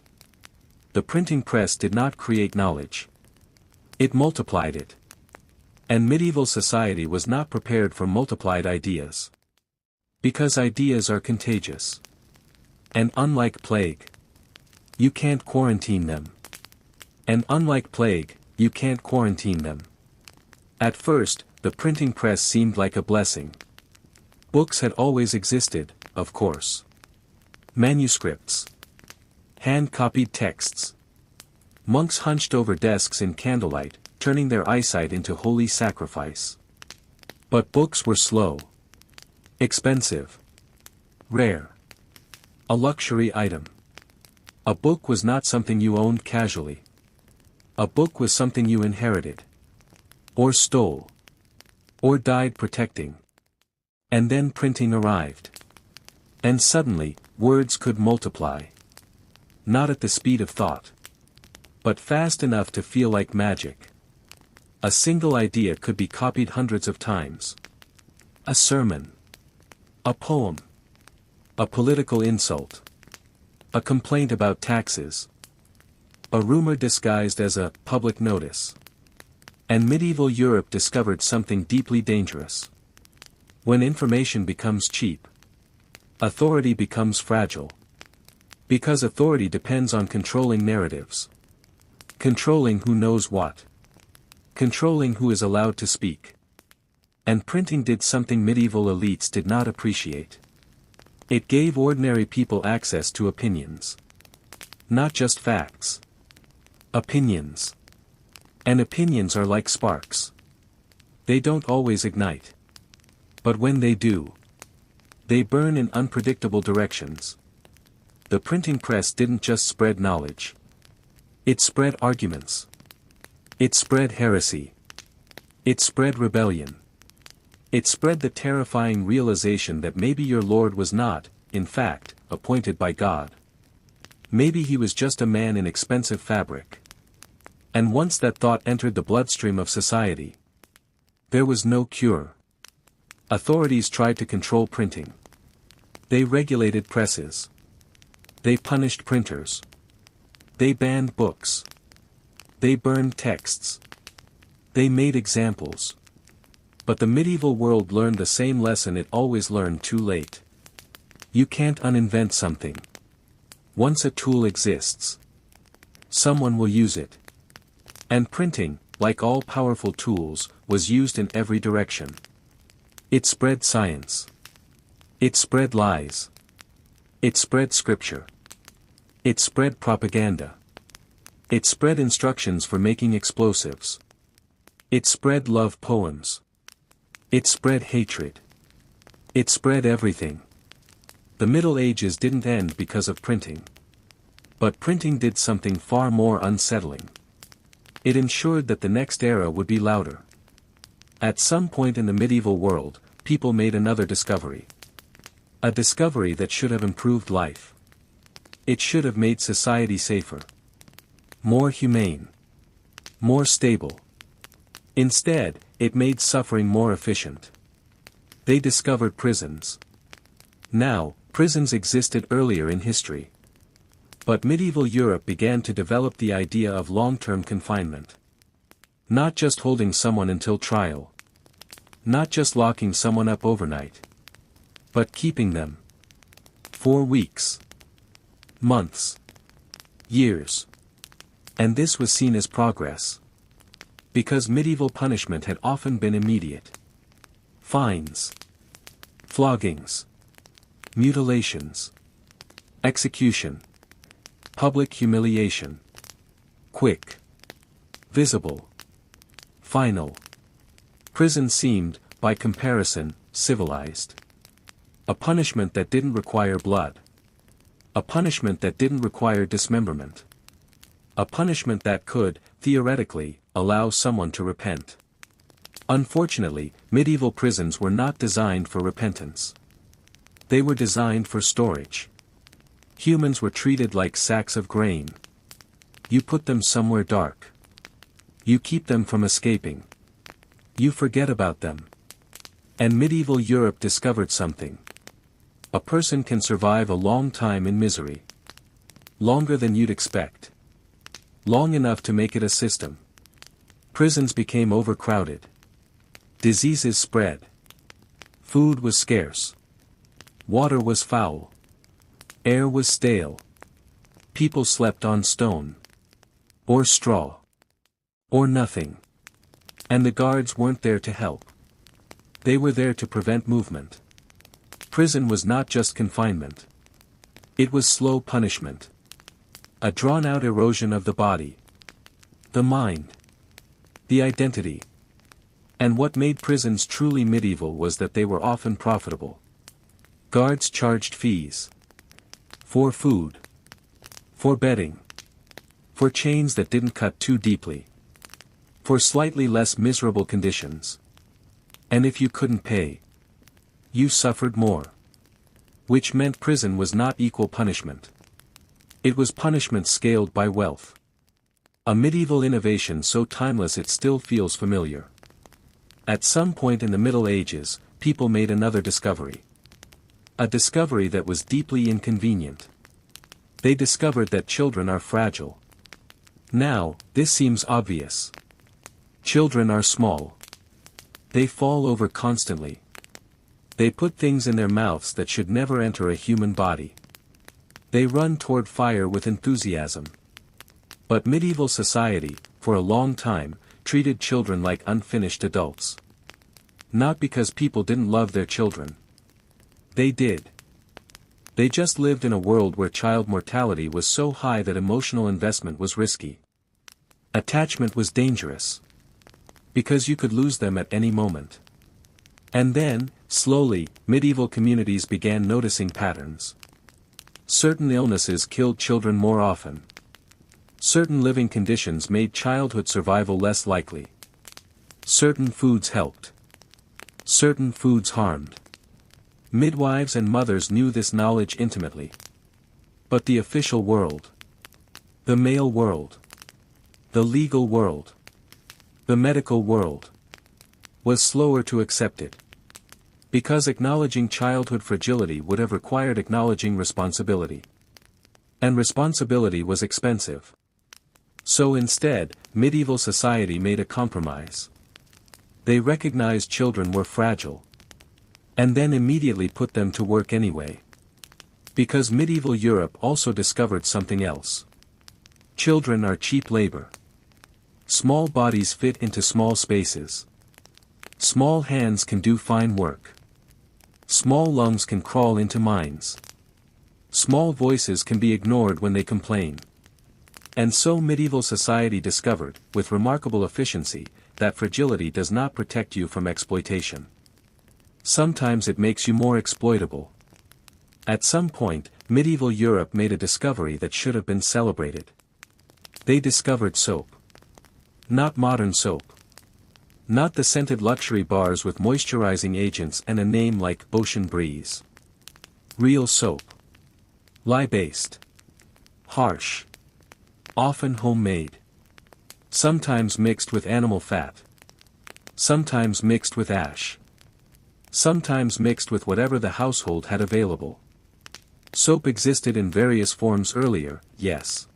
The printing press did not create knowledge. It multiplied it. And medieval society was not prepared for multiplied ideas. Because ideas are contagious. And unlike plague, you can't quarantine them. And unlike plague, you can't quarantine them. At first, the printing press seemed like a blessing. Books had always existed, of course. Manuscripts. Hand-copied texts. Monks hunched over desks in candlelight, turning their eyesight into holy sacrifice. But books were slow. Expensive. Rare. A luxury item. A book was not something you owned casually. A book was something you inherited. Or stole. Or died protecting. And then printing arrived. And suddenly, words could multiply. Not at the speed of thought. But fast enough to feel like magic. A single idea could be copied hundreds of times. A sermon. A poem. A political insult. A complaint about taxes. A rumor disguised as a public notice. And medieval Europe discovered something deeply dangerous. When information becomes cheap, authority becomes fragile. Because authority depends on controlling narratives. Controlling who knows what. Controlling who is allowed to speak. And printing did something medieval elites did not appreciate. It gave ordinary people access to opinions. Not just facts. Opinions. And opinions are like sparks. They don't always ignite. But when they do, they burn in unpredictable directions. The printing press didn't just spread knowledge. It spread arguments. It spread heresy. It spread rebellion. It spread the terrifying realization that maybe your Lord was not, in fact, appointed by God. Maybe he was just a man in expensive fabric. And once that thought entered the bloodstream of society, there was no cure. Authorities tried to control printing. They regulated presses. They punished printers. They banned books. They burned texts. They made examples. But the medieval world learned the same lesson it always learned too late. You can't uninvent something. Once a tool exists, someone will use it. And printing, like all powerful tools, was used in every direction. It spread science. It spread lies. It spread scripture. It spread propaganda. It spread instructions for making explosives. It spread love poems. It spread hatred. It spread everything. The Middle Ages didn't end because of printing. But printing did something far more unsettling. It ensured that the next era would be louder. At some point in the medieval world, people made another discovery. A discovery that should have improved life. It should have made society safer. More humane. More stable. Instead, it made suffering more efficient. They discovered prisons. Now, prisons existed earlier in history. But medieval Europe began to develop the idea of long-term confinement. Not just holding someone until trial. Not just locking someone up overnight. But keeping them. For weeks. Months. Years. And this was seen as progress. Because medieval punishment had often been immediate. Fines. Floggings. Mutilations. Execution. Public humiliation. Quick. Visible. Final. Prison seemed, by comparison, civilized. A punishment that didn't require blood. A punishment that didn't require dismemberment. A punishment that could, theoretically, allow someone to repent. Unfortunately, medieval prisons were not designed for repentance. They were designed for storage. Humans were treated like sacks of grain. You put them somewhere dark. You keep them from escaping. You forget about them. And medieval Europe discovered something. A person can survive a long time in misery. Longer than you'd expect. Long enough to make it a system. Prisons became overcrowded. Diseases spread. Food was scarce. Water was foul. Air was stale. People slept on stone. Or straw. Or nothing. And the guards weren't there to help. They were there to prevent movement. Prison was not just confinement. It was slow punishment. A drawn-out erosion of the body. The mind. The identity. And what made prisons truly medieval was that they were often profitable. Guards charged fees. For food. For bedding. For chains that didn't cut too deeply. For slightly less miserable conditions. And if you couldn't pay, you suffered more. Which meant prison was not equal punishment. It was punishment scaled by wealth. A medieval innovation so timeless it still feels familiar. At some point in the Middle Ages, people made another discovery. A discovery that was deeply inconvenient. They discovered that children are fragile. Now, this seems obvious. Children are small. They fall over constantly. They put things in their mouths that should never enter a human body. They run toward fire with enthusiasm. But medieval society, for a long time, treated children like unfinished adults. Not because people didn't love their children. They did. They just lived in a world where child mortality was so high that emotional investment was risky. Attachment was dangerous. Because you could lose them at any moment. And then, slowly, medieval communities began noticing patterns. Certain illnesses killed children more often. Certain living conditions made childhood survival less likely. Certain foods helped. Certain foods harmed. Midwives and mothers knew this knowledge intimately. But the official world. The male world. The legal world, the medical world, was slower to accept it. Because acknowledging childhood fragility would have required acknowledging responsibility. And responsibility was expensive. So instead, medieval society made a compromise. They recognized children were fragile. And then immediately put them to work anyway. Because medieval Europe also discovered something else. Children are cheap labor. Small bodies fit into small spaces. Small hands can do fine work. Small lungs can crawl into mines. Small voices can be ignored when they complain. And so medieval society discovered, with remarkable efficiency, that fragility does not protect you from exploitation. Sometimes it makes you more exploitable. At some point, medieval Europe made a discovery that should have been celebrated. They discovered soap. Not modern soap. Not the scented luxury bars with moisturizing agents and a name like Ocean Breeze. Real soap. Lye-based. Harsh. Often homemade. Sometimes mixed with animal fat. Sometimes mixed with ash. Sometimes mixed with whatever the household had available. Soap existed in various forms earlier, yes.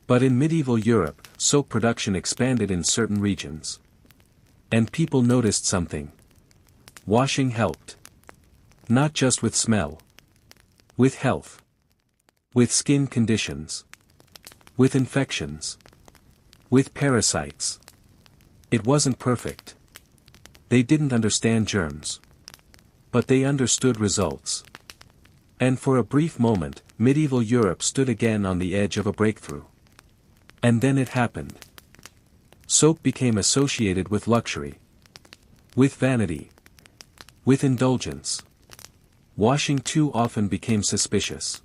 But in medieval Europe, soap production expanded in certain regions. And people noticed something. Washing helped. Not just with smell. With health. With skin conditions. With infections. With parasites. It wasn't perfect. They didn't understand germs. But they understood results. And for a brief moment, medieval Europe stood again on the edge of a breakthrough. And then it happened. Soap became associated with luxury. With vanity. With indulgence. Washing too often became suspicious.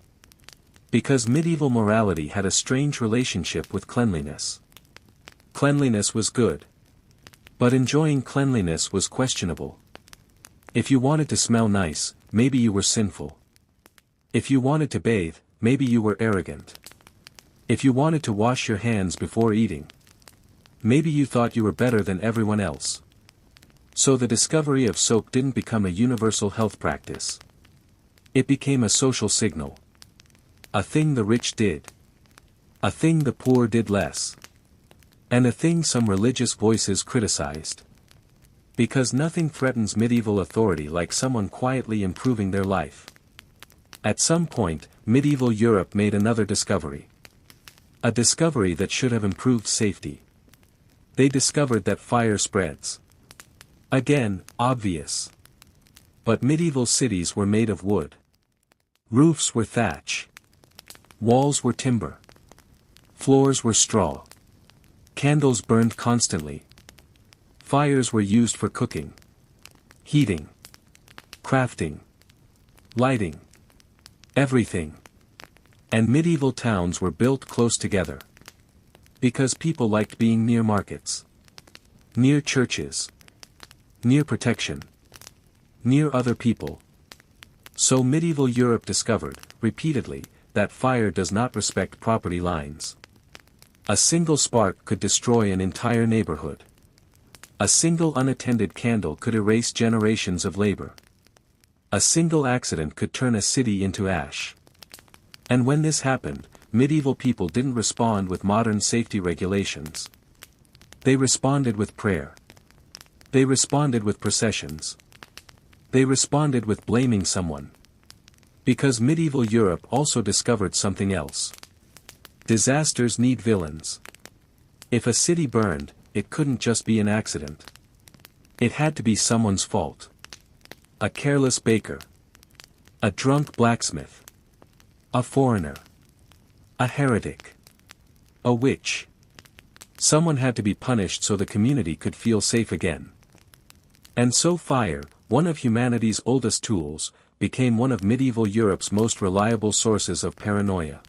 Because medieval morality had a strange relationship with cleanliness. Cleanliness was good. But enjoying cleanliness was questionable. If you wanted to smell nice, maybe you were sinful. If you wanted to bathe, maybe you were arrogant. If you wanted to wash your hands before eating, maybe you thought you were better than everyone else. So the discovery of soap didn't become a universal health practice. It became a social signal. A thing the rich did. A thing the poor did less. And a thing some religious voices criticized. Because nothing threatens medieval authority like someone quietly improving their life. At some point, medieval Europe made another discovery. A discovery that should have improved safety. They discovered that fire spreads. Again, obvious. But medieval cities were made of wood. Roofs were thatch. Walls were timber. Floors were straw. Candles burned constantly. Fires were used for cooking. Heating. Crafting. Lighting. Everything. And medieval towns were built close together. Because people liked being near markets. Near churches. Near protection. Near other people. So medieval Europe discovered, repeatedly, that fire does not respect property lines. A single spark could destroy an entire neighborhood. A single unattended candle could erase generations of labor. A single accident could turn a city into ash. And when this happened, medieval people didn't respond with modern safety regulations. They responded with prayer. They responded with processions. They responded with blaming someone. Because medieval Europe also discovered something else. Disasters need villains. If a city burned, it couldn't just be an accident. It had to be someone's fault. A careless baker. A drunk blacksmith. A foreigner. A heretic. A witch. Someone had to be punished so the community could feel safe again. And so fire, one of humanity's oldest tools, became one of medieval Europe's most reliable sources of paranoia.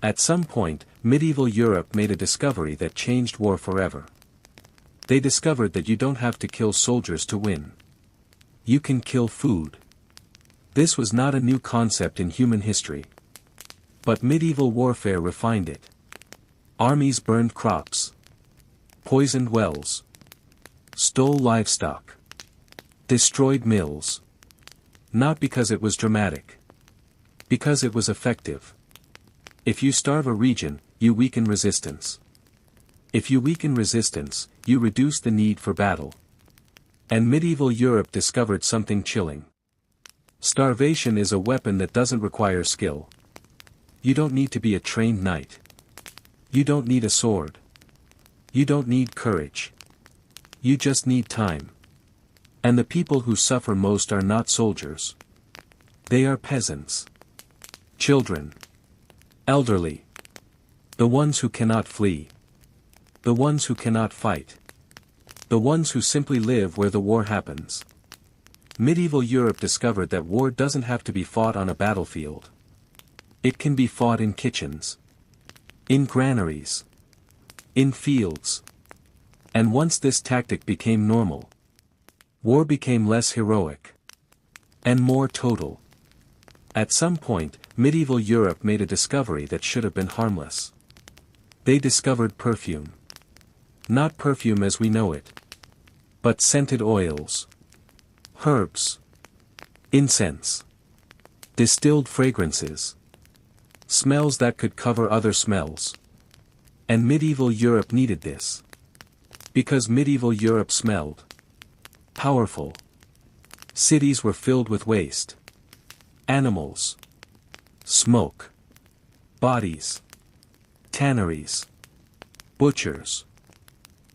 At some point, medieval Europe made a discovery that changed war forever. They discovered that you don't have to kill soldiers to win. You can kill food. This was not a new concept in human history. But medieval warfare refined it. Armies burned crops, poisoned wells, stole livestock, destroyed mills. Not because it was dramatic. Because it was effective. If you starve a region, you weaken resistance. If you weaken resistance, you reduce the need for battle. And medieval Europe discovered something chilling. Starvation is a weapon that doesn't require skill. You don't need to be a trained knight. You don't need a sword. You don't need courage. You just need time. And the people who suffer most are not soldiers. They are peasants. Children. Elderly. The ones who cannot flee. The ones who cannot fight. The ones who simply live where the war happens. Medieval Europe discovered that war doesn't have to be fought on a battlefield. It can be fought in kitchens. In granaries. In fields. And once this tactic became normal, war became less heroic. And more total. At some point, medieval Europe made a discovery that should have been harmless. They discovered perfume. Not perfume as we know it. But scented oils. Herbs. Incense. Distilled fragrances. Smells that could cover other smells. And medieval Europe needed this. Because medieval Europe smelled powerful. Cities were filled with waste. Animals. Smoke. Bodies. Tanneries. Butchers.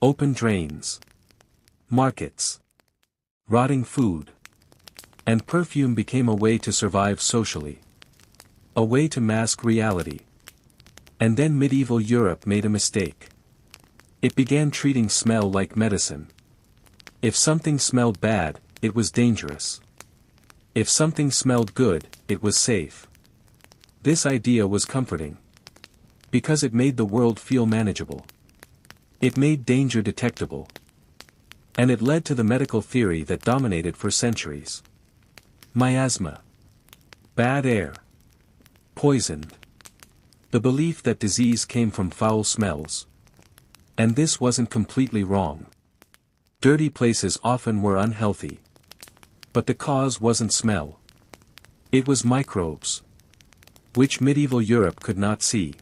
Open drains. Markets. Rotting food. And perfume became a way to survive socially. A way to mask reality. And then medieval Europe made a mistake. It began treating smell like medicine. If something smelled bad, it was dangerous. If something smelled good, it was safe. This idea was comforting. Because it made the world feel manageable. It made danger detectable. And it led to the medical theory that dominated for centuries. Miasma. Bad air. Poisoned. The belief that disease came from foul smells. And this wasn't completely wrong. Dirty places often were unhealthy. But the cause wasn't smell. It was microbes. Which medieval Europe could not see.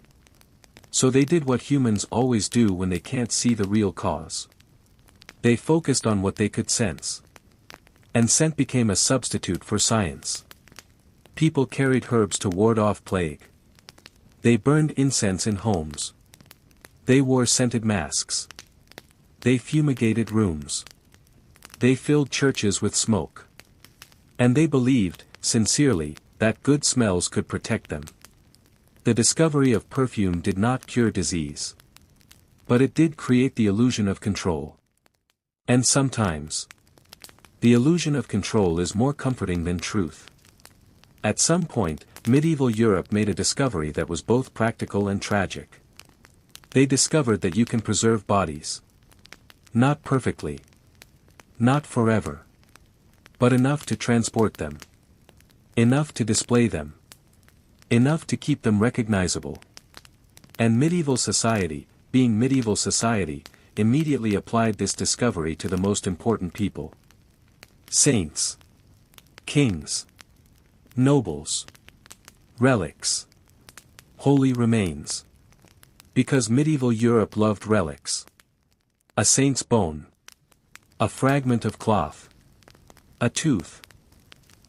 So they did what humans always do when they can't see the real cause. They focused on what they could sense. And scent became a substitute for science. People carried herbs to ward off plague. They burned incense in homes. They wore scented masks. They fumigated rooms. They filled churches with smoke. And they believed, sincerely, that good smells could protect them. The discovery of perfume did not cure disease. But it did create the illusion of control. And sometimes, the illusion of control is more comforting than truth. At some point, medieval Europe made a discovery that was both practical and tragic. They discovered that you can preserve bodies. Not perfectly. Not forever. But enough to transport them. Enough to display them. Enough to keep them recognizable. And medieval society, being medieval society, immediately applied this discovery to the most important people. Saints. Kings. Nobles. Relics. Holy remains. Because medieval Europe loved relics. A saint's bone. A fragment of cloth. A tooth.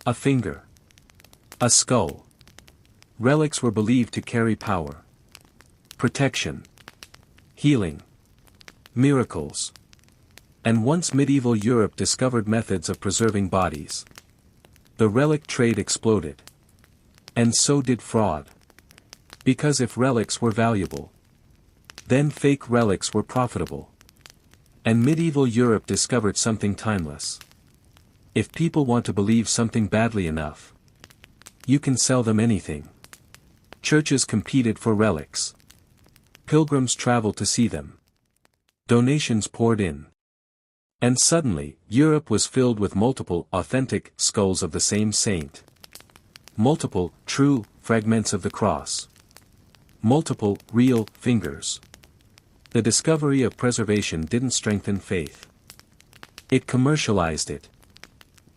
A finger. A skull. Relics were believed to carry power. Protection. Healing. Miracles. And once medieval Europe discovered methods of preserving bodies, the relic trade exploded. And so did fraud. Because if relics were valuable, then fake relics were profitable. And medieval Europe discovered something timeless. If people want to believe something badly enough, you can sell them anything. Churches competed for relics. Pilgrims traveled to see them. Donations poured in. And suddenly, Europe was filled with multiple, authentic, skulls of the same saint. Multiple, true, fragments of the cross. Multiple, real, fingers. The discovery of preservation didn't strengthen faith. It commercialized it.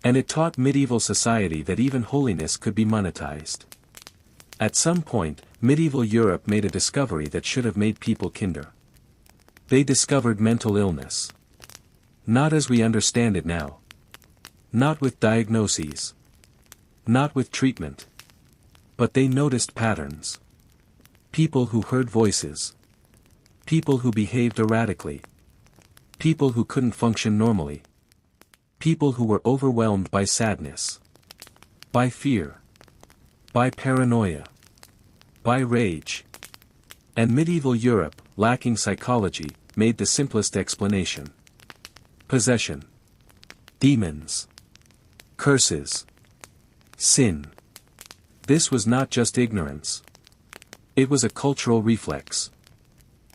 And it taught medieval society that even holiness could be monetized. At some point, medieval Europe made a discovery that should have made people kinder. They discovered mental illness. Not as we understand it now. Not with diagnoses. Not with treatment. But they noticed patterns. People who heard voices. People who behaved erratically. People who couldn't function normally. People who were overwhelmed by sadness. By fear. By paranoia. By rage. And medieval Europe, lacking psychology, made the simplest explanation. Possession. Demons. Curses. Sin. This was not just ignorance. It was a cultural reflex.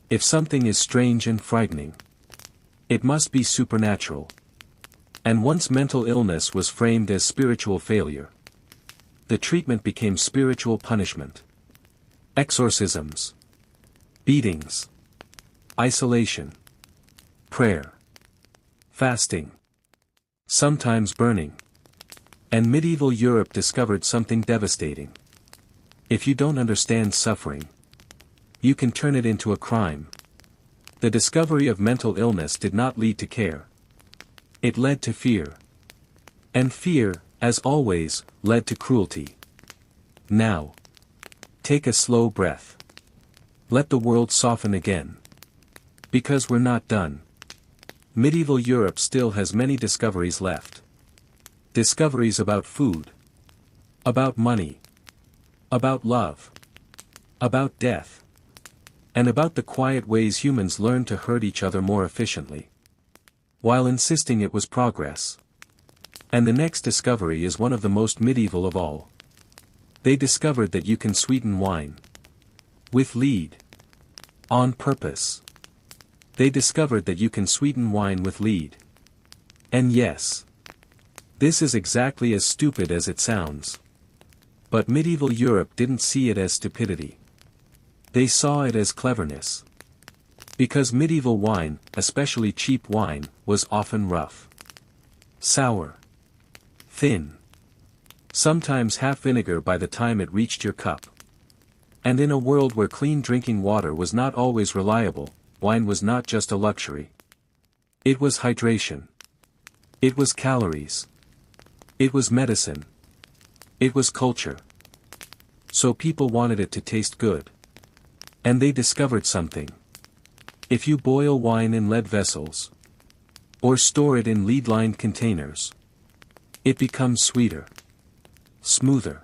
If something is strange and frightening, it must be supernatural. And once mental illness was framed as spiritual failure, the treatment became spiritual punishment. Exorcisms. Beatings. Isolation. Prayer. Fasting. Sometimes burning. And medieval Europe discovered something devastating. If you don't understand suffering, you can turn it into a crime. The discovery of mental illness did not lead to care. It led to fear. And fear, as always, led to cruelty. Now, take a slow breath. Let the world soften again. Because we're not done. Medieval Europe still has many discoveries left. Discoveries about food. About money. About love. About death. And about the quiet ways humans learn to hurt each other more efficiently. While insisting it was progress. And the next discovery is one of the most medieval of all. They discovered that you can sweeten wine. With lead. On purpose. They discovered that you can sweeten wine with lead. And yes. This is exactly as stupid as it sounds. But medieval Europe didn't see it as stupidity. They saw it as cleverness. Because medieval wine, especially cheap wine, was often rough. Sour. Thin. Sometimes half vinegar by the time it reached your cup. And in a world where clean drinking water was not always reliable, wine was not just a luxury. It was hydration. It was calories. It was medicine. It was culture. So people wanted it to taste good. And they discovered something. If you boil wine in lead vessels, or store it in lead-lined containers, it becomes sweeter, smoother,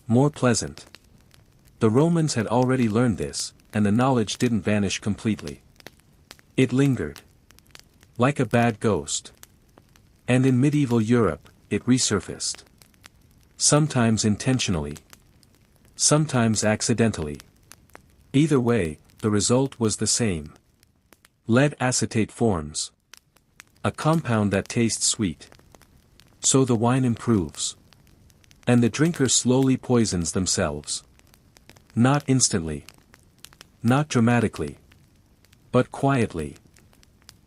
more pleasant. The Romans had already learned this, and the knowledge didn't vanish completely. It lingered. Like a bad ghost. And in medieval Europe, it resurfaced. Sometimes intentionally. Sometimes accidentally. Either way, the result was the same. Lead acetate forms. A compound that tastes sweet. So the wine improves. And the drinker slowly poisons themselves. Not instantly. Not dramatically. But quietly.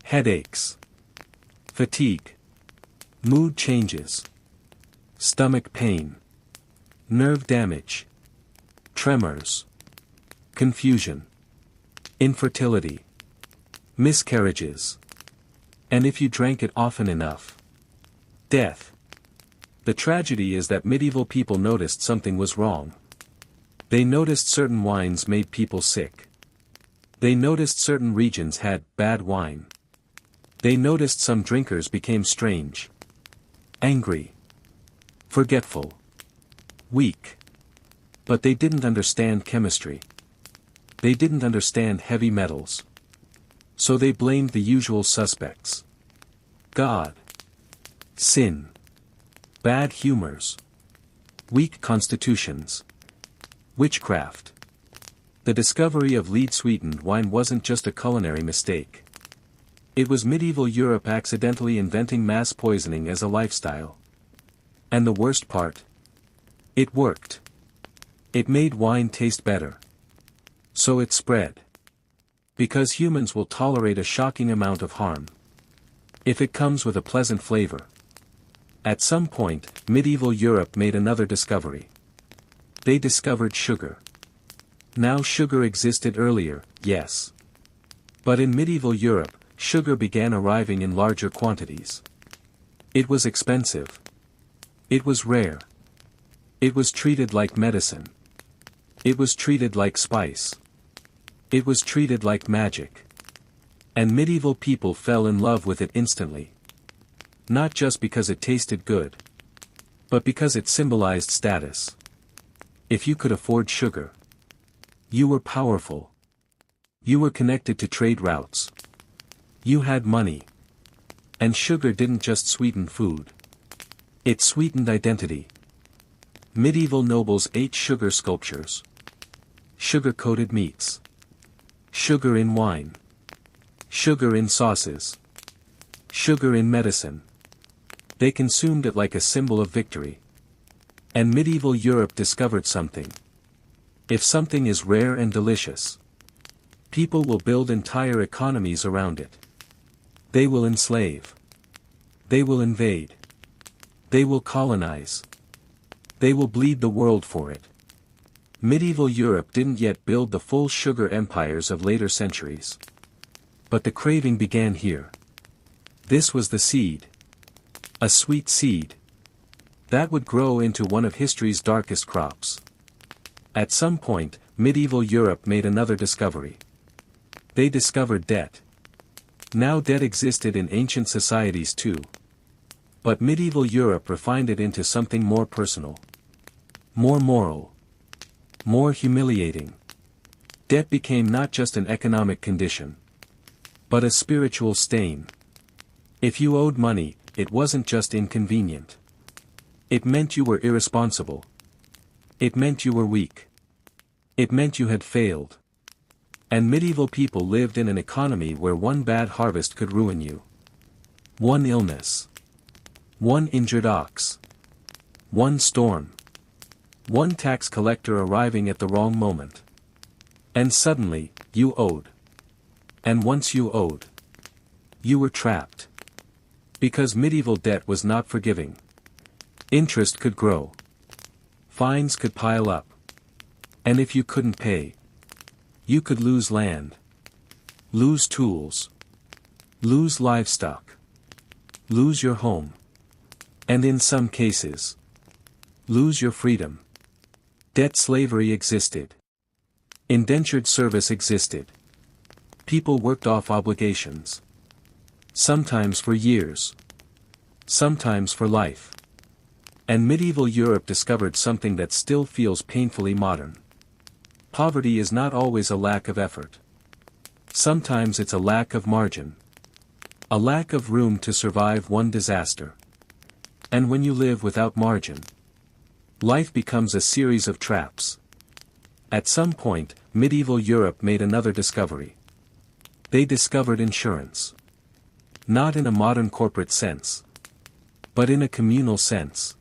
Headaches. Fatigue. Mood changes. Stomach pain. Nerve damage. Tremors. Confusion. Infertility. Miscarriages. And if you drank it often enough. Death. The tragedy is that medieval people noticed something was wrong. They noticed certain wines made people sick. They noticed certain regions had bad wine. They noticed some drinkers became strange. Angry. Forgetful. Weak. But they didn't understand chemistry. They didn't understand heavy metals. So they blamed the usual suspects. God. Sin. Bad humors. Weak constitutions. Witchcraft. The discovery of lead-sweetened wine wasn't just a culinary mistake. It was medieval Europe accidentally inventing mass poisoning as a lifestyle. And the worst part? It worked. It made wine taste better. So it spread. Because humans will tolerate a shocking amount of harm, if it comes with a pleasant flavor. At some point, medieval Europe made another discovery. They discovered sugar. Now sugar existed earlier, yes. But in medieval Europe, sugar began arriving in larger quantities. It was expensive. It was rare. It was treated like medicine. It was treated like spice. It was treated like magic. And medieval people fell in love with it instantly. Not just because it tasted good, but because it symbolized status. If you could afford sugar, you were powerful. You were connected to trade routes. You had money. And sugar didn't just sweeten food. It sweetened identity. Medieval nobles ate sugar sculptures. Sugar-coated meats. Sugar in wine. Sugar in sauces. Sugar in medicine. They consumed it like a symbol of victory. And medieval Europe discovered something. If something is rare and delicious, people will build entire economies around it. They will enslave. They will invade. They will colonize. They will bleed the world for it. Medieval Europe didn't yet build the full sugar empires of later centuries. But the craving began here. This was the seed. A sweet seed. That would grow into one of history's darkest crops. At some point, medieval Europe made another discovery. They discovered debt. Now debt existed in ancient societies too. But medieval Europe refined it into something more personal. More moral. More humiliating. Debt became not just an economic condition, but a spiritual stain. If you owed money, it wasn't just inconvenient. It meant you were irresponsible. It meant you were weak. It meant you had failed. And medieval people lived in an economy where one bad harvest could ruin you. One illness. One injured ox. One storm. One tax collector arriving at the wrong moment. And suddenly, you owed. And once you owed, you were trapped. Because medieval debt was not forgiving. Interest could grow. Fines could pile up. And if you couldn't pay, you could lose land. Lose tools. Lose livestock. Lose your home. And in some cases, lose your freedom. Debt slavery existed. Indentured service existed. People worked off obligations. Sometimes for years. Sometimes for life. And medieval Europe discovered something that still feels painfully modern. Poverty is not always a lack of effort. Sometimes it's a lack of margin. A lack of room to survive one disaster. And when you live without margin, life becomes a series of traps. At some point, medieval Europe made another discovery. They discovered insurance. Not in a modern corporate sense, but in a communal sense.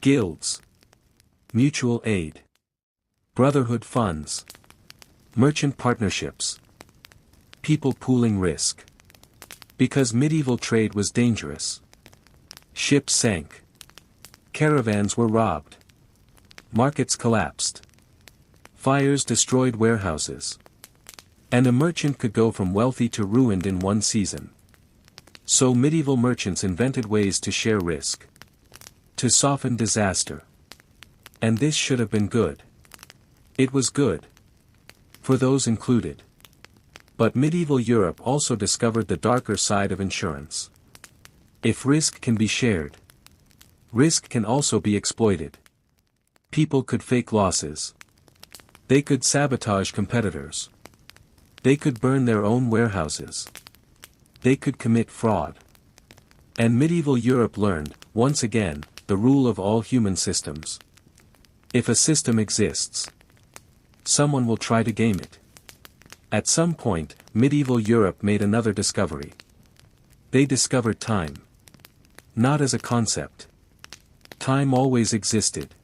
Guilds. Mutual aid. Brotherhood funds. Merchant partnerships. People pooling risk. Because medieval trade was dangerous. Ships sank. Caravans were robbed. Markets collapsed. Fires destroyed warehouses. And a merchant could go from wealthy to ruined in one season. So medieval merchants invented ways to share risk. To soften disaster. And this should have been good. It was good. For those included. But medieval Europe also discovered the darker side of insurance. If risk can be shared, risk can also be exploited. People could fake losses. They could sabotage competitors. They could burn their own warehouses. They could commit fraud. And medieval Europe learned, once again, the rule of all human systems. If a system exists, someone will try to game it. At some point, medieval Europe made another discovery. They discovered time. Not as a concept. Time always existed.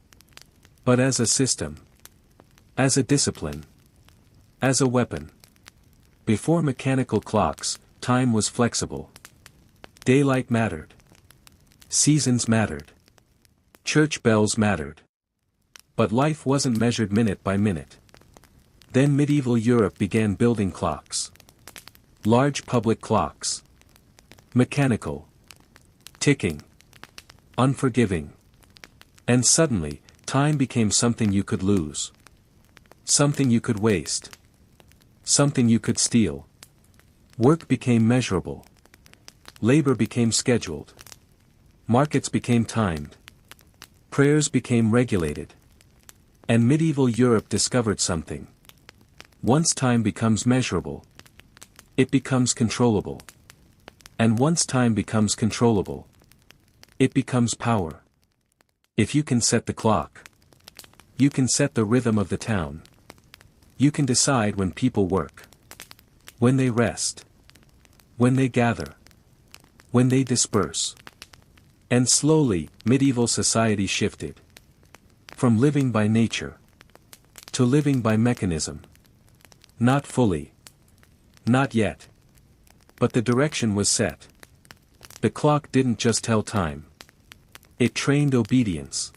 But as a system. As a discipline. As a weapon. Before mechanical clocks, time was flexible. Daylight mattered. Seasons mattered. Church bells mattered. But life wasn't measured minute by minute. Then medieval Europe began building clocks. Large public clocks. Mechanical. Ticking. Unforgiving. And suddenly, time became something you could lose. Something you could waste. Something you could steal. Work became measurable. Labor became scheduled. Markets became timed. Prayers became regulated. And medieval Europe discovered something. Once time becomes measurable, it becomes controllable. And once time becomes controllable, it becomes power. If you can set the clock, you can set the rhythm of the town. You can decide when people work, when they rest, when they gather, when they disperse. And slowly, medieval society shifted. From living by nature to living by mechanism. Not fully. Not yet. But the direction was set. The clock didn't just tell time. It trained obedience.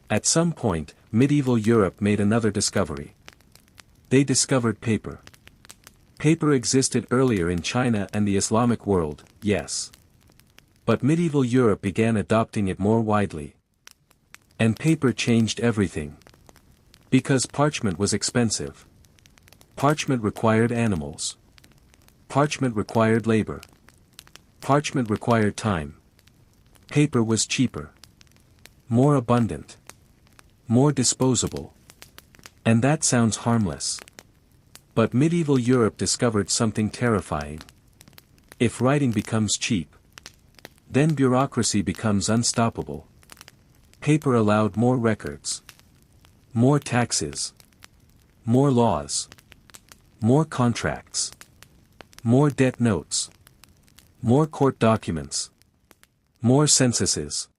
At some point, medieval Europe made another discovery. They discovered paper. Paper existed earlier in China and the Islamic world, yes. But medieval Europe began adopting it more widely. And paper changed everything. Because parchment was expensive. Parchment required animals. Parchment required labor. Parchment required time. Paper was cheaper. More abundant. More disposable. And that sounds harmless. But medieval Europe discovered something terrifying. If writing becomes cheap, then bureaucracy becomes unstoppable. Paper allowed more records. More taxes. More laws. More contracts. More debt notes. More court documents. More censuses.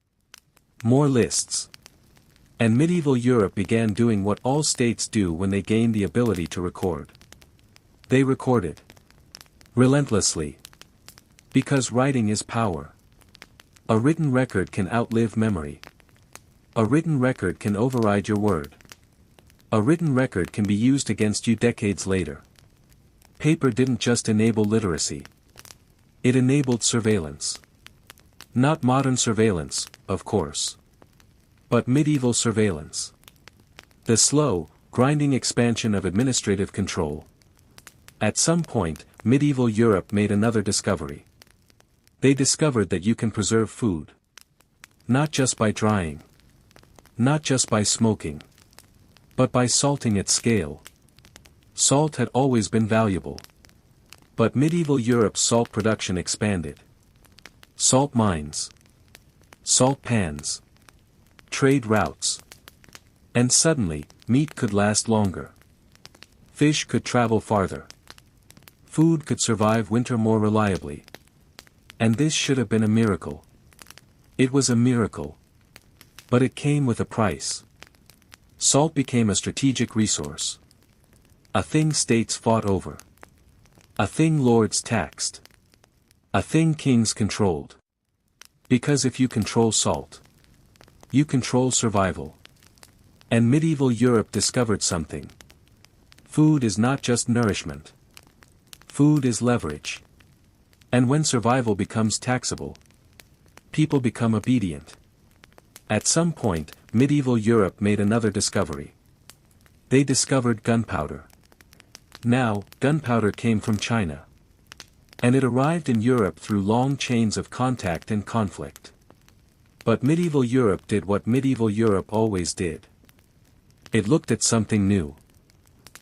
More lists. And medieval Europe began doing what all states do when they gain the ability to record. They recorded. Relentlessly. Because writing is power. A written record can outlive memory. A written record can override your word. A written record can be used against you decades later. Paper didn't just enable literacy. It enabled surveillance. Not modern surveillance, of course. But medieval surveillance. The slow, grinding expansion of administrative control. At some point, medieval Europe made another discovery. They discovered that you can preserve food. Not just by drying. Not just by smoking. But by salting at scale. Salt had always been valuable. But medieval Europe's salt production expanded. Salt mines. Salt pans. Trade routes. And suddenly, meat could last longer. Fish could travel farther. Food could survive winter more reliably. And this should have been a miracle. It was a miracle. But it came with a price. Salt became a strategic resource. A thing states fought over. A thing lords taxed. A thing kings controlled. Because if you control salt, you control survival. And medieval Europe discovered something. Food is not just nourishment. Food is leverage. And when survival becomes taxable, people become obedient. At some point, medieval Europe made another discovery. They discovered gunpowder. Now, gunpowder came from China. And it arrived in Europe through long chains of contact and conflict. But medieval Europe did what medieval Europe always did. It looked at something new.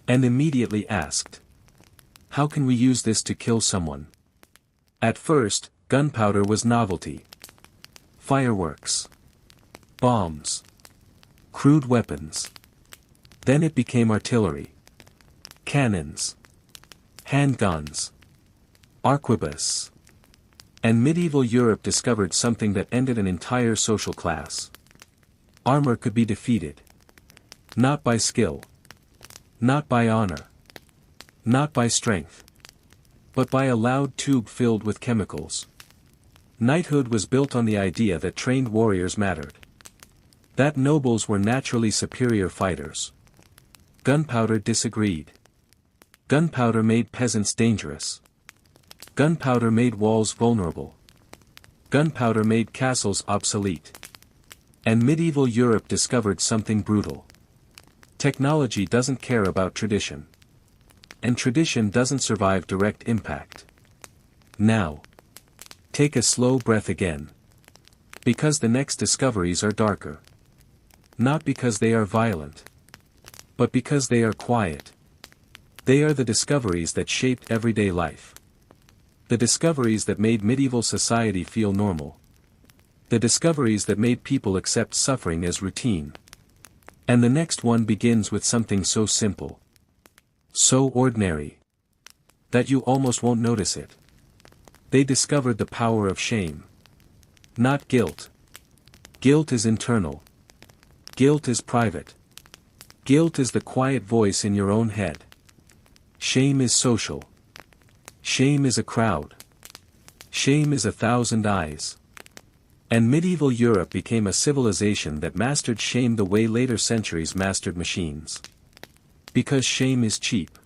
And immediately asked, how can we use this to kill someone? At first, gunpowder was novelty. Fireworks. Bombs. Crude weapons. Then it became artillery. Cannons. Handguns. Arquebus. And medieval Europe discovered something that ended an entire social class. Armor could be defeated. Not by skill. Not by honor. Not by strength. but by a loud tube filled with chemicals. Knighthood was built on the idea that trained warriors mattered. That nobles were naturally superior fighters. Gunpowder disagreed. Gunpowder made peasants dangerous. Gunpowder made walls vulnerable. Gunpowder made castles obsolete. And medieval Europe discovered something brutal. Technology doesn't care about tradition. And tradition doesn't survive direct impact. Now, take a slow breath again. Because the next discoveries are darker. Not because they are violent. But because they are quiet. They are the discoveries that shaped everyday life. The discoveries that made medieval society feel normal. The discoveries that made people accept suffering as routine. And the next one begins with something so simple. So ordinary. That you almost won't notice it. They discovered the power of shame. Not guilt. Guilt is internal. Guilt is private. Guilt is the quiet voice in your own head. Shame is social. Shame is a crowd. Shame is 1,000 eyes. And medieval Europe became a civilization that mastered shame the way later centuries mastered machines. Because shame is cheap.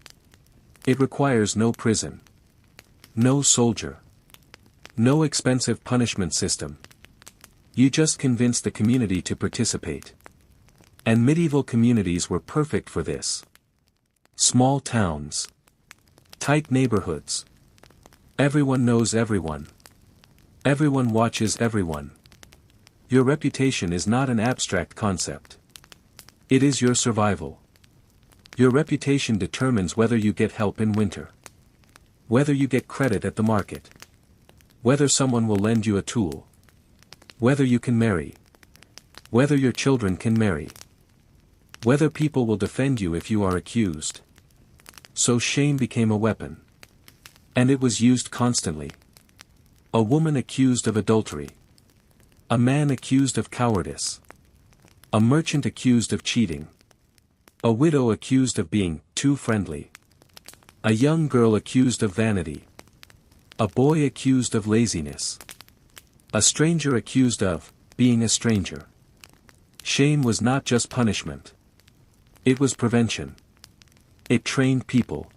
It requires no prison. No soldier. No expensive punishment system. You just convince the community to participate. And medieval communities were perfect for this. Small towns. Tight neighborhoods. Everyone knows everyone. Everyone watches everyone. Your reputation is not an abstract concept. It is your survival. Your reputation determines whether you get help in winter. Whether you get credit at the market. Whether someone will lend you a tool. Whether you can marry. Whether your children can marry. Whether people will defend you if you are accused. So shame became a weapon. And it was used constantly. A woman accused of adultery. A man accused of cowardice. A merchant accused of cheating. A widow accused of being too friendly. A young girl accused of vanity. A boy accused of laziness. A stranger accused of being a stranger. Shame was not just punishment. It was prevention. It trained people.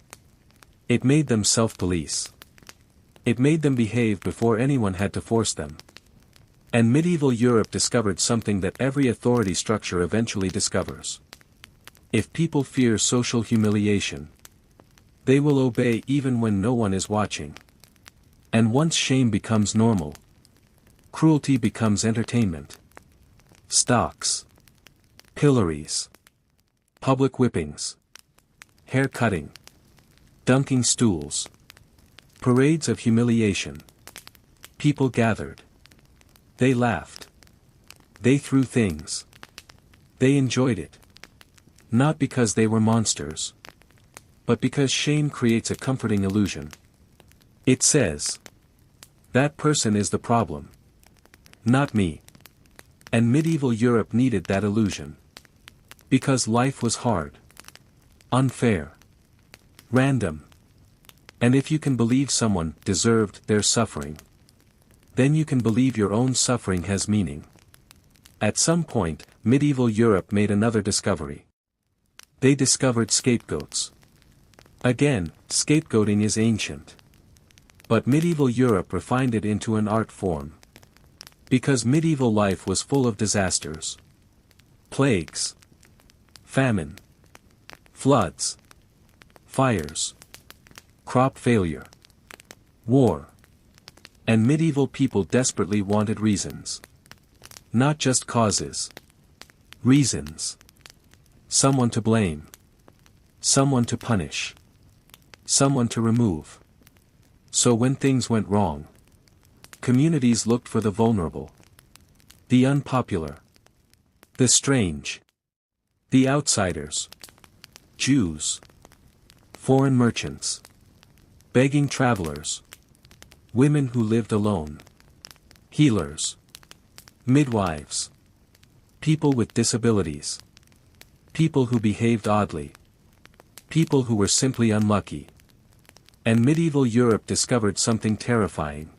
It made them self-police. It made them behave before anyone had to force them. And medieval Europe discovered something that every authority structure eventually discovers. If people fear social humiliation, they will obey even when no one is watching. And once shame becomes normal, cruelty becomes entertainment. Stocks. Pillories. Public whippings. Hair cutting. Dunking stools. Parades of humiliation. People gathered. They laughed. They threw things. They enjoyed it. Not because they were monsters. But because shame creates a comforting illusion. It says, that person is the problem. Not me. And medieval Europe needed that illusion. Because life was hard. Unfair. Random. And if you can believe someone deserved their suffering, then you can believe your own suffering has meaning. At some point, medieval Europe made another discovery. They discovered scapegoats. Again, scapegoating is ancient. But medieval Europe refined it into an art form. Because medieval life was full of disasters. Plagues. Famine. Floods. Fires. Crop failure. War. And medieval people desperately wanted reasons. Not just causes. Reasons. Someone to blame. Someone to punish. Someone to remove. So when things went wrong, communities looked for the vulnerable. The unpopular. The strange. The outsiders. Jews. Foreign merchants. Begging travelers. Women who lived alone. Healers. Midwives. People with disabilities. People who behaved oddly. People who were simply unlucky. And medieval Europe discovered something terrifying.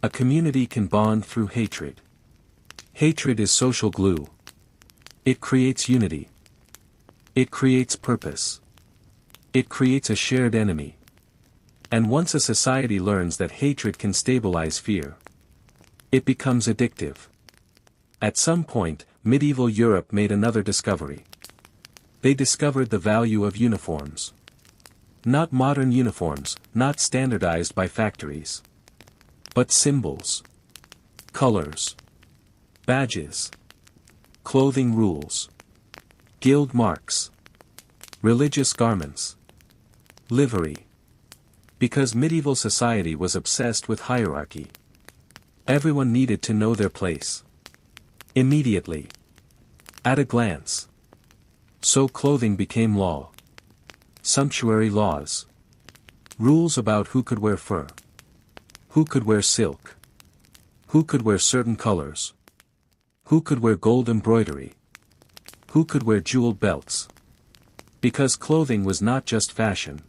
A community can bond through hatred. Hatred is social glue. It creates unity. It creates purpose. It creates a shared enemy. And once a society learns that hatred can stabilize fear, it becomes addictive. At some point, medieval Europe made another discovery. They discovered the value of uniforms. Not modern uniforms, not standardized by factories. But symbols. Colors. Badges. Clothing rules. Guild marks. Religious garments. Livery. Because medieval society was obsessed with hierarchy. Everyone needed to know their place. Immediately. At a glance. So clothing became law. Sumptuary laws. Rules about who could wear fur. Who could wear silk. Who could wear certain colors. Who could wear gold embroidery. Who could wear jeweled belts. Because clothing was not just fashion.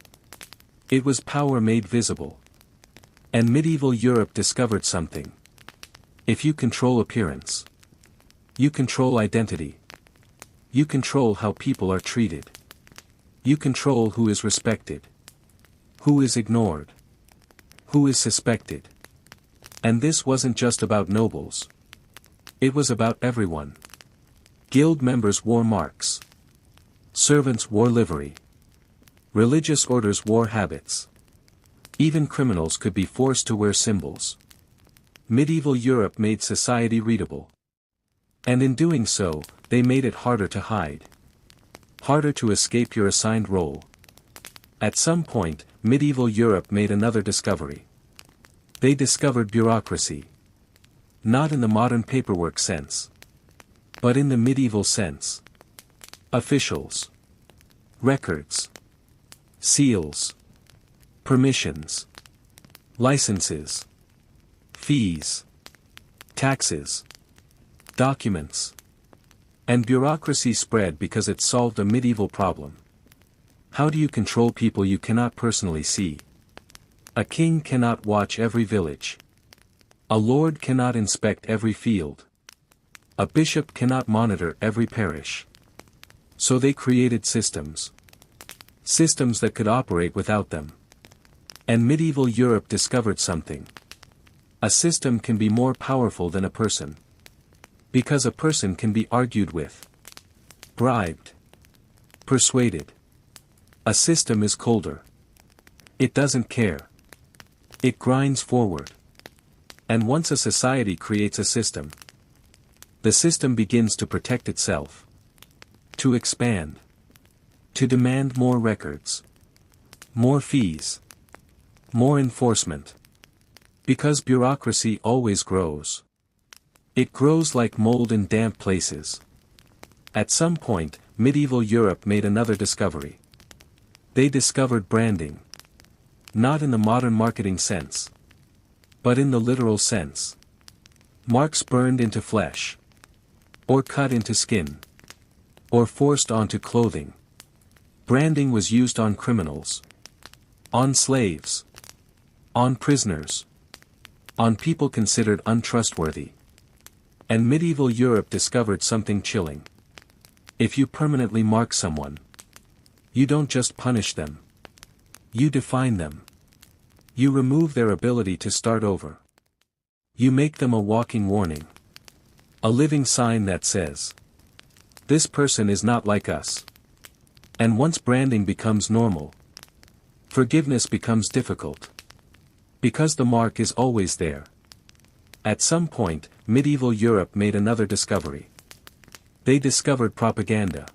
It was power made visible. And medieval Europe discovered something. If you control appearance, you control identity. You control how people are treated. You control who is respected. Who is ignored. Who is suspected. And this wasn't just about nobles. It was about everyone. Guild members wore marks. Servants wore livery. Religious orders wore habits. Even criminals could be forced to wear symbols. Medieval Europe made society readable. And in doing so, they made it harder to hide. Harder to escape your assigned role. At some point, medieval Europe made another discovery. They discovered bureaucracy. Not in the modern paperwork sense. But in the medieval sense. Officials. Records. Seals. Permissions. Licenses. Fees. Taxes. Documents. And bureaucracy spread because it solved a medieval problem. How do you control people you cannot personally see? A king cannot watch every village. A lord cannot inspect every field. A bishop cannot monitor every parish. So they created systems. Systems that could operate without them. And medieval Europe discovered something. A system can be more powerful than a person. Because a person can be argued with. Bribed. Persuaded. A system is colder. It doesn't care. It grinds forward. And once a society creates a system, the system begins to protect itself. To expand. To demand more records. More fees. More enforcement. Because bureaucracy always grows. It grows like mold in damp places. At some point, medieval Europe made another discovery. They discovered branding. Not in the modern marketing sense. But in the literal sense. Marks burned into flesh. Or cut into skin. Or forced onto clothing. Branding was used on criminals. On slaves. On prisoners. On people considered untrustworthy. And medieval Europe discovered something chilling. If you permanently mark someone, you don't just punish them. You define them. You remove their ability to start over. You make them a walking warning. A living sign that says, this person is not like us. And once branding becomes normal, forgiveness becomes difficult. Because the mark is always there. At some point, medieval Europe made another discovery. They discovered propaganda.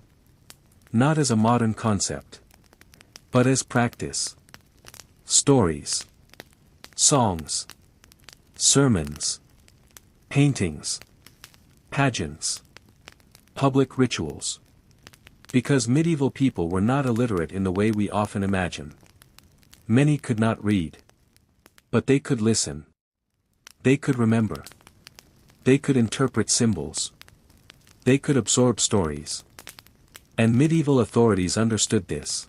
Not as a modern concept. But as practice. Stories. Songs. Sermons. Paintings. Pageants. Public rituals. Because medieval people were not illiterate in the way we often imagine. Many could not read. But they could listen. They could remember. They could interpret symbols. They could absorb stories. And medieval authorities understood this.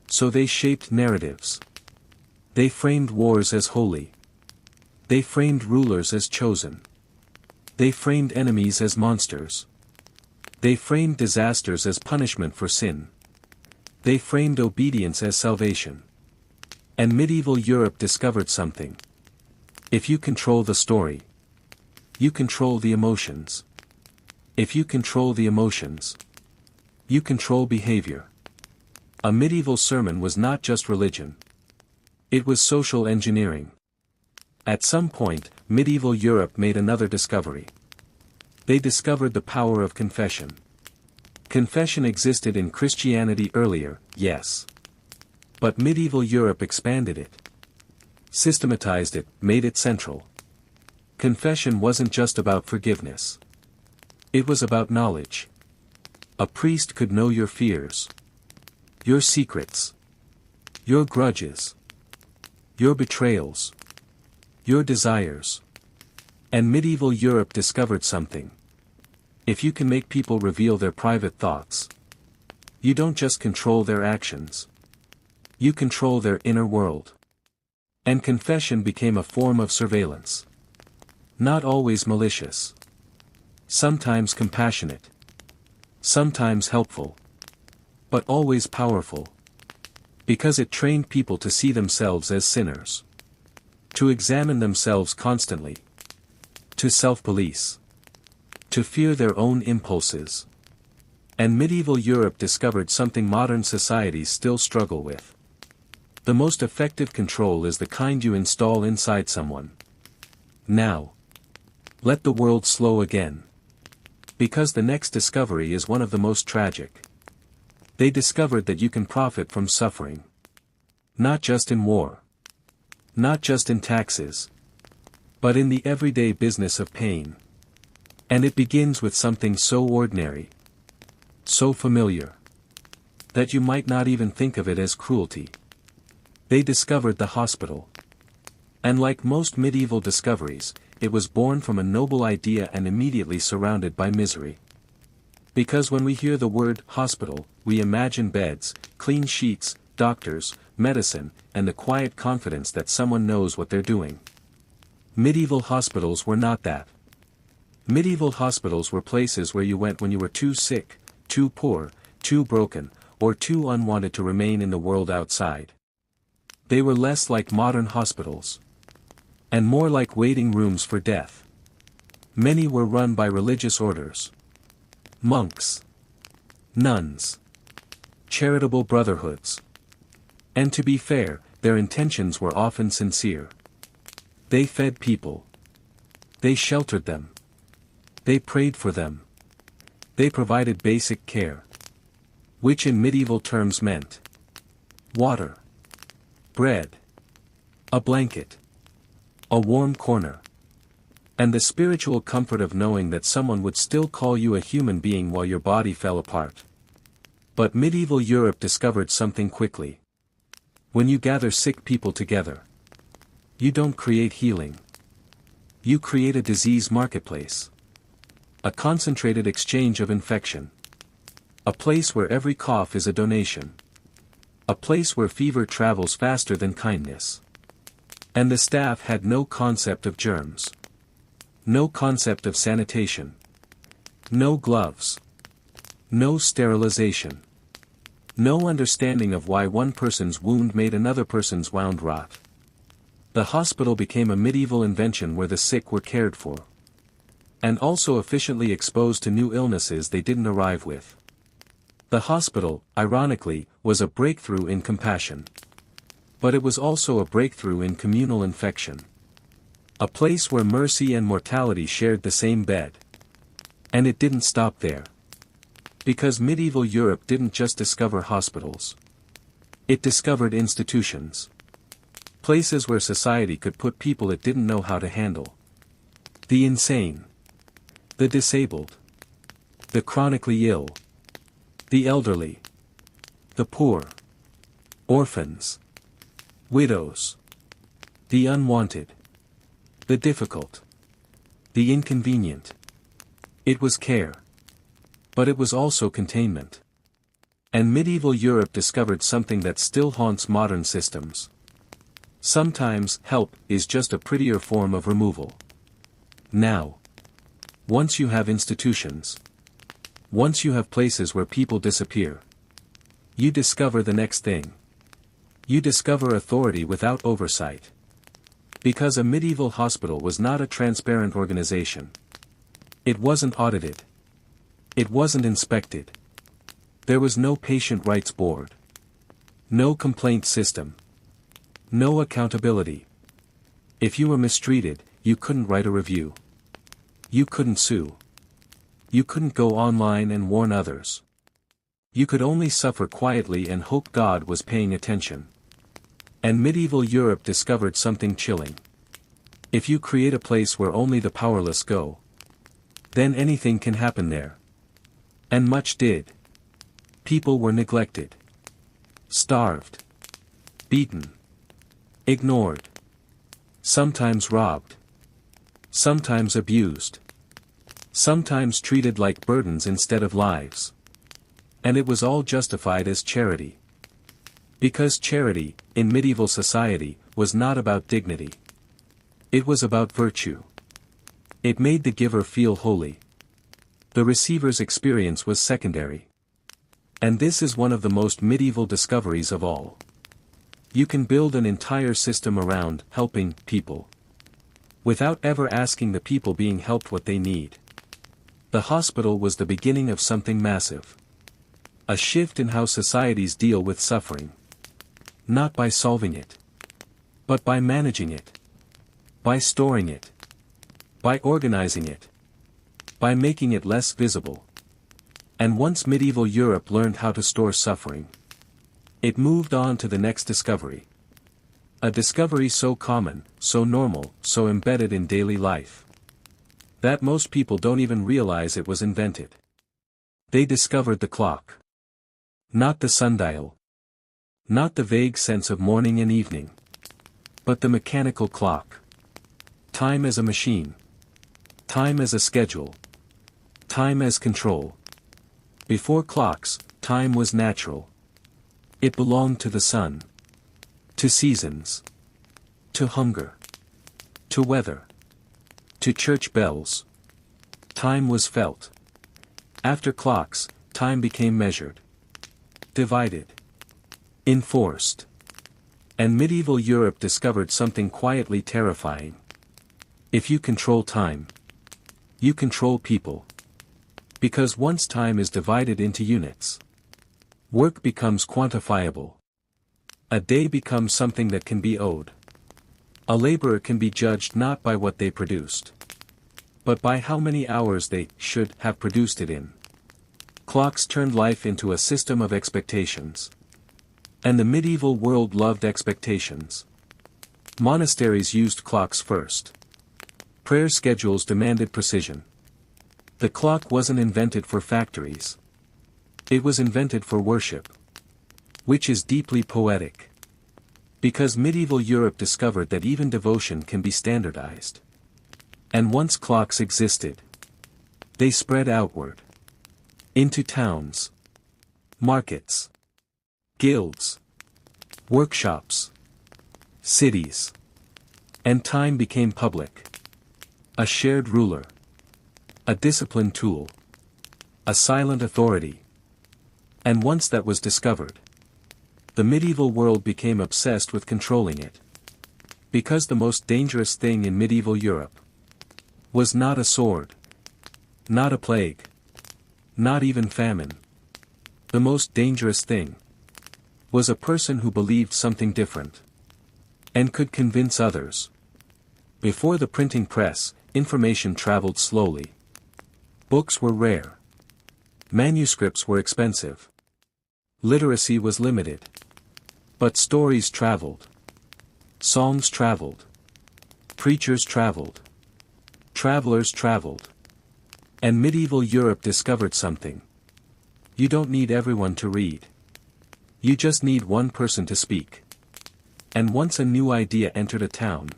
So they shaped narratives. They framed wars as holy. They framed rulers as chosen. They framed enemies as monsters. They framed disasters as punishment for sin. They framed obedience as salvation. And medieval Europe discovered something. If you control the story, you control the emotions. If you control the emotions, you control behavior. A medieval sermon was not just religion. It was social engineering. At some point, medieval Europe made another discovery. They discovered the power of confession. Confession existed in Christianity earlier, yes. But medieval Europe expanded it. Systematized it, made it central. Confession wasn't just about forgiveness. It was about knowledge. A priest could know your fears, your secrets, your grudges, your betrayals, your desires. And medieval Europe discovered something. If you can make people reveal their private thoughts, you don't just control their actions. You control their inner world. And confession became a form of surveillance. Not always malicious. Sometimes compassionate. Sometimes helpful. But always powerful. Because it trained people to see themselves as sinners. To examine themselves constantly. To self-police. To fear their own impulses. And medieval Europe discovered something modern societies still struggle with. The most effective control is the kind you install inside someone. Now. Let the world slow again. Because the next discovery is one of the most tragic. They discovered that you can profit from suffering. Not just in war. Not just in taxes. But in the everyday business of pain. And it begins with something so ordinary. So familiar. That you might not even think of it as cruelty. They discovered the hospital. And like most medieval discoveries, it was born from a noble idea and immediately surrounded by misery. Because when we hear the word hospital, we imagine beds, clean sheets, doctors, medicine, and the quiet confidence that someone knows what they're doing. Medieval hospitals were not that. Medieval hospitals were places where you went when you were too sick, too poor, too broken, or too unwanted to remain in the world outside. They were less like modern hospitals. And more like waiting rooms for death. Many were run by religious orders. Monks. Nuns. Charitable brotherhoods. And to be fair, their intentions were often sincere. They fed people. They sheltered them. They prayed for them. They provided basic care. Which in medieval terms meant water. Bread. A blanket. A warm corner. And the spiritual comfort of knowing that someone would still call you a human being while your body fell apart. But medieval Europe discovered something quickly. When you gather sick people together, you don't create healing. You create a disease marketplace. A concentrated exchange of infection. A place where every cough is a donation. A place where fever travels faster than kindness. And the staff had no concept of germs. No concept of sanitation. No gloves. No sterilization. No understanding of why one person's wound made another person's wound rot. The hospital became a medieval invention where the sick were cared for. And also efficiently exposed to new illnesses they didn't arrive with. The hospital, ironically, was a breakthrough in compassion. But it was also a breakthrough in communal infection. A place where mercy and mortality shared the same bed. And it didn't stop there. Because medieval Europe didn't just discover hospitals. It discovered institutions. Places where society could put people it didn't know how to handle. The insane. The disabled. The chronically ill. The elderly. The poor. Orphans. Widows. The unwanted. The difficult. The inconvenient. It was care. But it was also containment. And medieval Europe discovered something that still haunts modern systems. Sometimes, help is just a prettier form of removal. Now, once you have institutions, once you have places where people disappear, you discover the next thing. You discover authority without oversight. Because a medieval hospital was not a transparent organization. It wasn't audited. It wasn't inspected. There was no patient rights board. No complaint system. No accountability. If you were mistreated, you couldn't write a review. You couldn't sue. You couldn't go online and warn others. You could only suffer quietly and hope God was paying attention. And medieval Europe discovered something chilling. If you create a place where only the powerless go, then anything can happen there. And much did. People were neglected. Starved. Beaten. Ignored. Sometimes robbed. Sometimes abused. Sometimes treated like burdens instead of lives. And it was all justified as charity. Because charity, in medieval society, was not about dignity. It was about virtue. It made the giver feel holy. The receiver's experience was secondary. And this is one of the most medieval discoveries of all. You can build an entire system around helping people, without ever asking the people being helped what they need. The hospital was the beginning of something massive. A shift in how societies deal with suffering. Not by solving it, but by managing it. By storing it. By organizing it. By making it less visible. And once medieval Europe learned how to store suffering, it moved on to the next discovery. A discovery so common, so normal, so embedded in daily life, that most people don't even realize it was invented. They discovered the clock. Not the sundial. Not the vague sense of morning and evening. But the mechanical clock. Time as a machine. Time as a schedule. Time as control. Before clocks, time was natural. It belonged to the sun. To seasons. To hunger. To weather. To church bells. Time was felt. After clocks, time became measured. Divided. Enforced. And medieval Europe discovered something quietly terrifying. If you control time, you control people. Because once time is divided into units, work becomes quantifiable. A day becomes something that can be owed. A laborer can be judged not by what they produced, but by how many hours they should have produced it in. Clocks turned life into a system of expectations. And the medieval world loved expectations. Monasteries used clocks first. Prayer schedules demanded precision. The clock wasn't invented for factories. It was invented for worship. Which is deeply poetic. Because medieval Europe discovered that even devotion can be standardized. And once clocks existed, they spread outward. Into towns. Markets. Guilds. Workshops. Cities. And time became public. A shared ruler. A disciplined tool. A silent authority. And once that was discovered, the medieval world became obsessed with controlling it. Because the most dangerous thing in medieval Europe was not a sword. Not a plague. Not even famine. The most dangerous thing was a person who believed something different. And could convince others. Before the printing press, information traveled slowly. Books were rare. Manuscripts were expensive. Literacy was limited. But stories traveled. Songs traveled. Preachers traveled. Travelers traveled. And medieval Europe discovered something. You don't need everyone to read. You just need one person to speak. And once a new idea entered a town,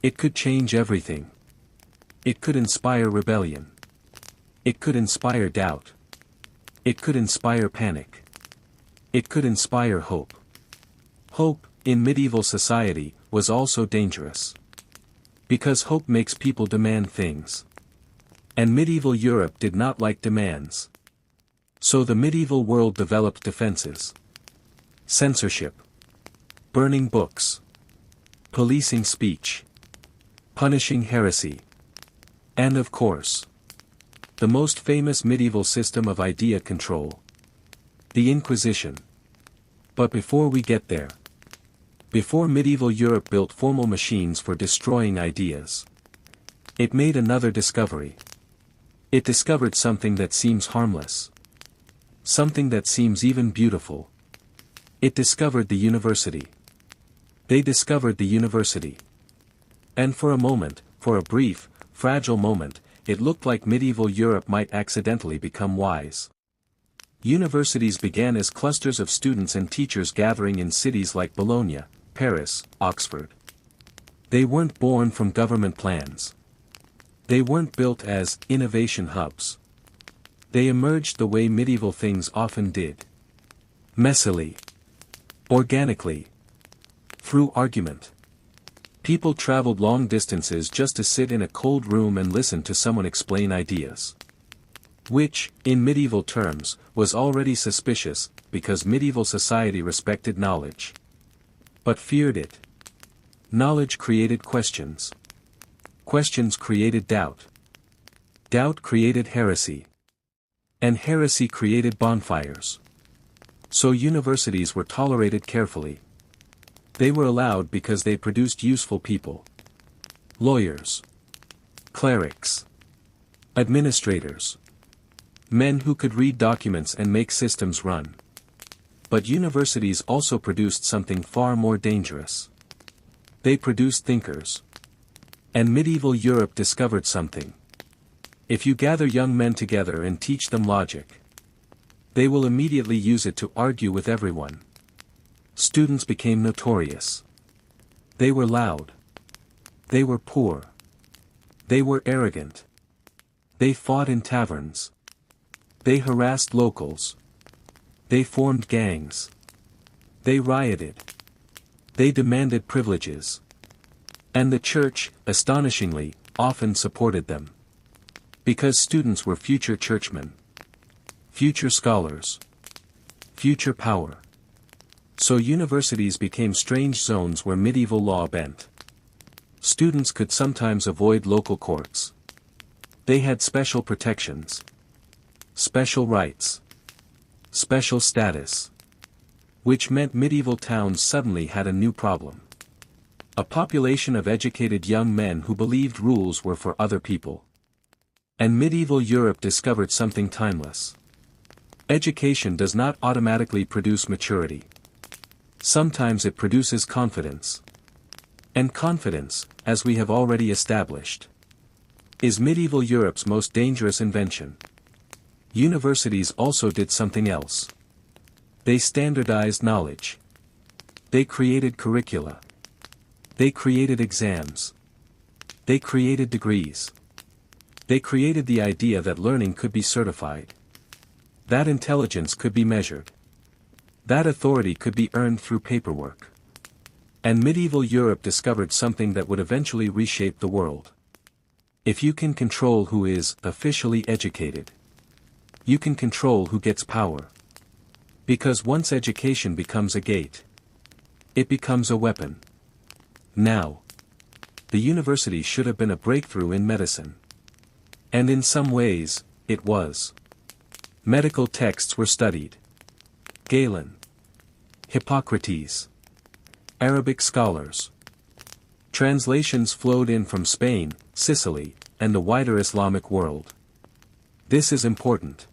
it could change everything. It could inspire rebellion. It could inspire doubt. It could inspire panic. It could inspire hope. Hope, in medieval society, was also dangerous. Because hope makes people demand things. And medieval Europe did not like demands. So the medieval world developed defenses. Censorship. Burning books. Policing speech. Punishing heresy. And of course, the most famous medieval system of idea control. The Inquisition. But before we get there, before medieval Europe built formal machines for destroying ideas, it made another discovery. It discovered something that seems harmless. Something that seems even beautiful. It discovered the university. They discovered the university. And for a moment, for a brief, fragile moment, it looked like medieval Europe might accidentally become wise. Universities began as clusters of students and teachers gathering in cities like Bologna, Paris, Oxford. They weren't born from government plans. They weren't built as innovation hubs. They emerged the way medieval things often did. Messily. Organically. Through argument. People traveled long distances just to sit in a cold room and listen to someone explain ideas. Which, in medieval terms, was already suspicious, because medieval society respected knowledge. But feared it. Knowledge created questions. Questions created doubt. Doubt created heresy. And heresy created bonfires. So universities were tolerated carefully. They were allowed because they produced useful people. Lawyers. Clerics. Administrators. Men who could read documents and make systems run. But universities also produced something far more dangerous. They produced thinkers. And medieval Europe discovered something. If you gather young men together and teach them logic, they will immediately use it to argue with everyone. Students became notorious. They were loud. They were poor. They were arrogant. They fought in taverns. They harassed locals. They formed gangs. They rioted. They demanded privileges. And the church, astonishingly, often supported them. Because students were future churchmen. Future scholars. Future power. So universities became strange zones where medieval law bent. Students could sometimes avoid local courts. They had special protections. Special rights. Special status. Which meant medieval towns suddenly had a new problem. A population of educated young men who believed rules were for other people. And medieval Europe discovered something timeless. Education does not automatically produce maturity. Sometimes it produces confidence. And confidence, as we have already established, is medieval Europe's most dangerous invention. Universities also did something else. They standardized knowledge. They created curricula. They created exams. They created degrees. They created the idea that learning could be certified. That intelligence could be measured. That authority could be earned through paperwork. And medieval Europe discovered something that would eventually reshape the world. If you can control who is officially educated, you can control who gets power. Because once education becomes a gate, it becomes a weapon. Now, the university should have been a breakthrough in medicine. And in some ways, it was. Medical texts were studied. Galen. Hippocrates. Arabic scholars. Translations flowed in from Spain, Sicily, and the wider Islamic world. This is important.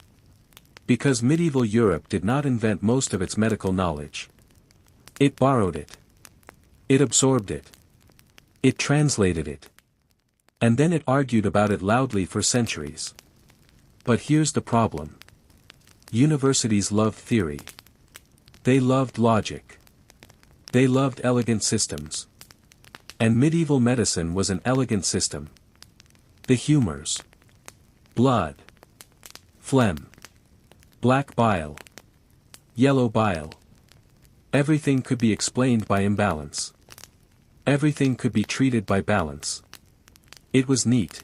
Because medieval Europe did not invent most of its medical knowledge. It borrowed it. It absorbed it. It translated it. And then it argued about it loudly for centuries. But here's the problem. Universities loved theory. They loved logic. They loved elegant systems. And medieval medicine was an elegant system. The humors. Blood. Phlegm. Black bile. Yellow bile. Everything could be explained by imbalance. Everything could be treated by balance. It was neat.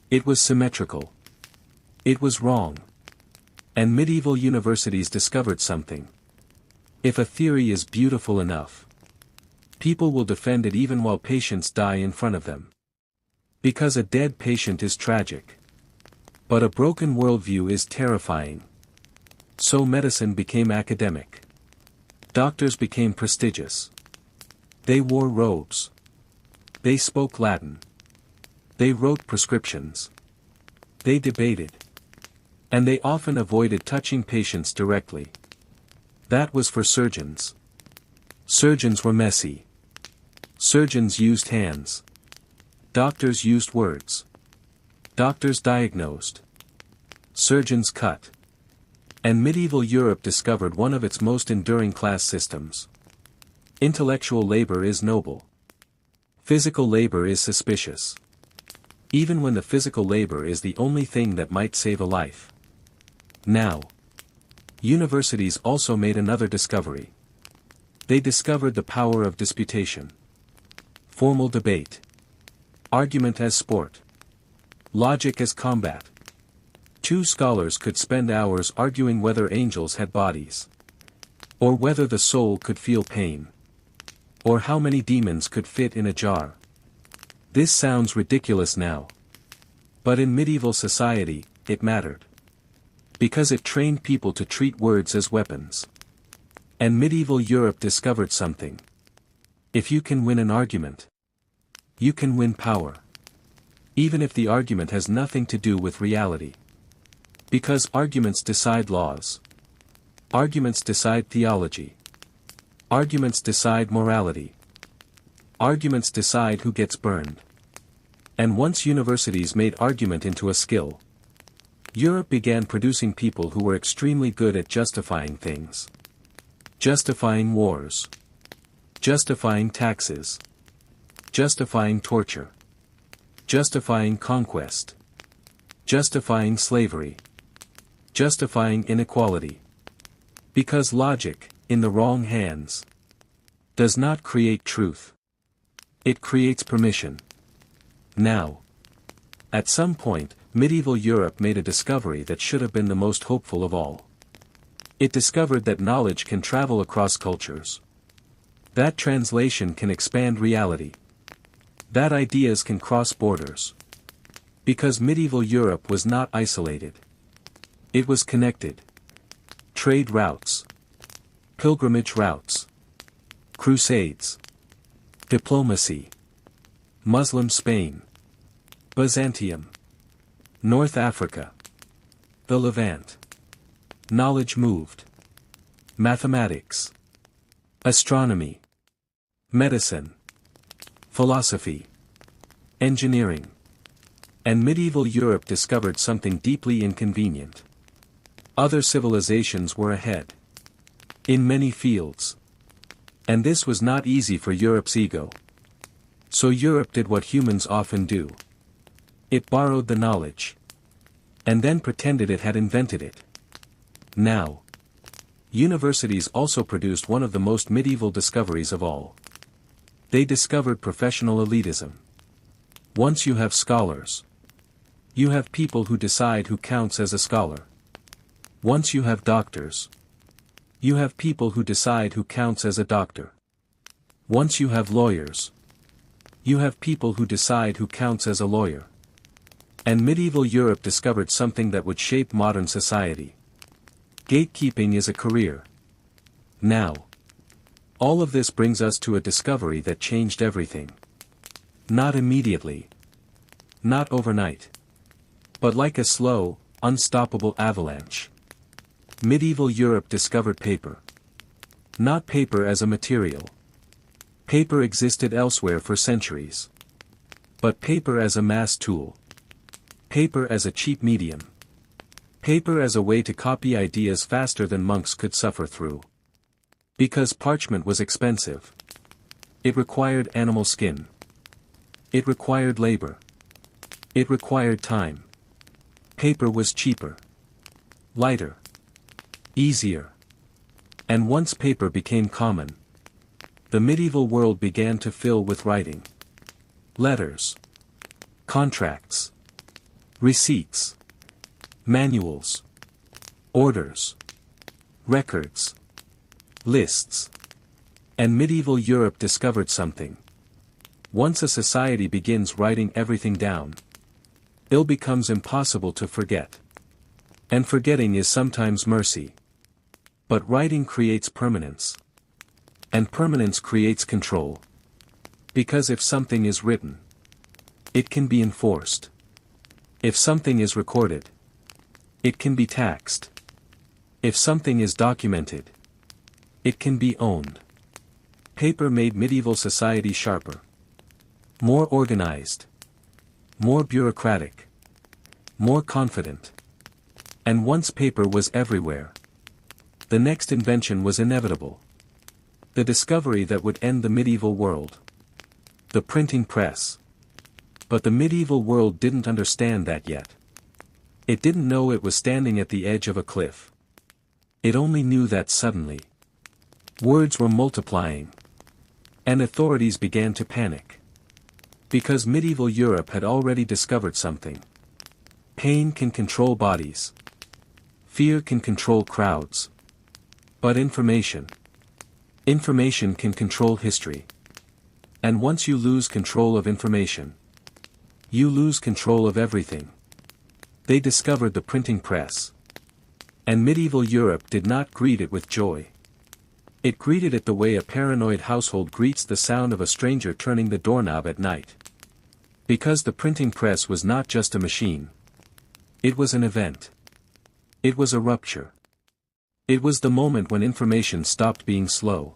It was symmetrical. It was wrong. And medieval universities discovered something. If a theory is beautiful enough, people will defend it even while patients die in front of them. Because a dead patient is tragic. But a broken worldview is terrifying. So medicine became academic. Doctors became prestigious. They wore robes. They spoke Latin. They wrote prescriptions. They debated. And they often avoided touching patients directly. That was for surgeons. Surgeons were messy. Surgeons used hands. Doctors used words. Doctors diagnosed. Surgeons cut. And medieval Europe discovered one of its most enduring class systems. Intellectual labor is noble. Physical labor is suspicious. Even when the physical labor is the only thing that might save a life. Now, universities also made another discovery. They discovered the power of disputation. Formal debate. Argument as sport. Logic as combat. Two scholars could spend hours arguing whether angels had bodies. Or whether the soul could feel pain. Or how many demons could fit in a jar. This sounds ridiculous now. But in medieval society, it mattered. Because it trained people to treat words as weapons. And medieval Europe discovered something. If you can win an argument, you can win power. Even if the argument has nothing to do with reality. Because arguments decide laws. Arguments decide theology. Arguments decide morality. Arguments decide who gets burned. And once universities made argument into a skill, Europe began producing people who were extremely good at justifying things. Justifying wars. Justifying taxes. Justifying torture. Justifying conquest. Justifying slavery. Justifying inequality. Because logic, in the wrong hands, does not create truth. It creates permission. Now, at some point, medieval Europe made a discovery that should have been the most hopeful of all. It discovered that knowledge can travel across cultures. That translation can expand reality. That ideas can cross borders. Because medieval Europe was not isolated. It was connected. Trade routes. Pilgrimage routes. Crusades. Diplomacy. Muslim Spain. Byzantium. North Africa. The Levant. Knowledge moved. Mathematics. Astronomy. Medicine. Philosophy. Engineering. And medieval Europe discovered something deeply inconvenient. Other civilizations were ahead. In many fields. And this was not easy for Europe's ego. So Europe did what humans often do. It borrowed the knowledge. And then pretended it had invented it. Now, universities also produced one of the most medieval discoveries of all. They discovered professional elitism. Once you have scholars, you have people who decide who counts as a scholar. Once you have doctors, you have people who decide who counts as a doctor. Once you have lawyers, you have people who decide who counts as a lawyer. And medieval Europe discovered something that would shape modern society. Gatekeeping is a career. Now, all of this brings us to a discovery that changed everything. Not immediately. Not overnight. But like a slow, unstoppable avalanche. Medieval Europe discovered paper. Not paper as a material. Paper existed elsewhere for centuries. But paper as a mass tool. Paper as a cheap medium. Paper as a way to copy ideas faster than monks could suffer through. Because parchment was expensive. It required animal skin. It required labor. It required time. Paper was cheaper. Lighter. Easier. And once paper became common, the medieval world began to fill with writing. Letters, contracts, receipts, manuals, orders, records, lists. And medieval Europe discovered something. Once a society begins writing everything down, it becomes impossible to forget. And forgetting is sometimes mercy. But writing creates permanence. And permanence creates control. Because if something is written, it can be enforced. If something is recorded, it can be taxed. If something is documented, it can be owned. Paper made medieval society sharper, more organized, more bureaucratic, more confident. And once paper was everywhere, the next invention was inevitable. The discovery that would end the medieval world. The printing press. But the medieval world didn't understand that yet. It didn't know it was standing at the edge of a cliff. It only knew that suddenly, words were multiplying. And authorities began to panic. Because medieval Europe had already discovered something. Pain can control bodies. Fear can control crowds. But information can control history. And once you lose control of information, you lose control of everything. They discovered the printing press. And medieval Europe did not greet it with joy. It greeted it the way a paranoid household greets the sound of a stranger turning the doorknob at night. Because the printing press was not just a machine. It was an event. It was a rupture. It was the moment when information stopped being slow.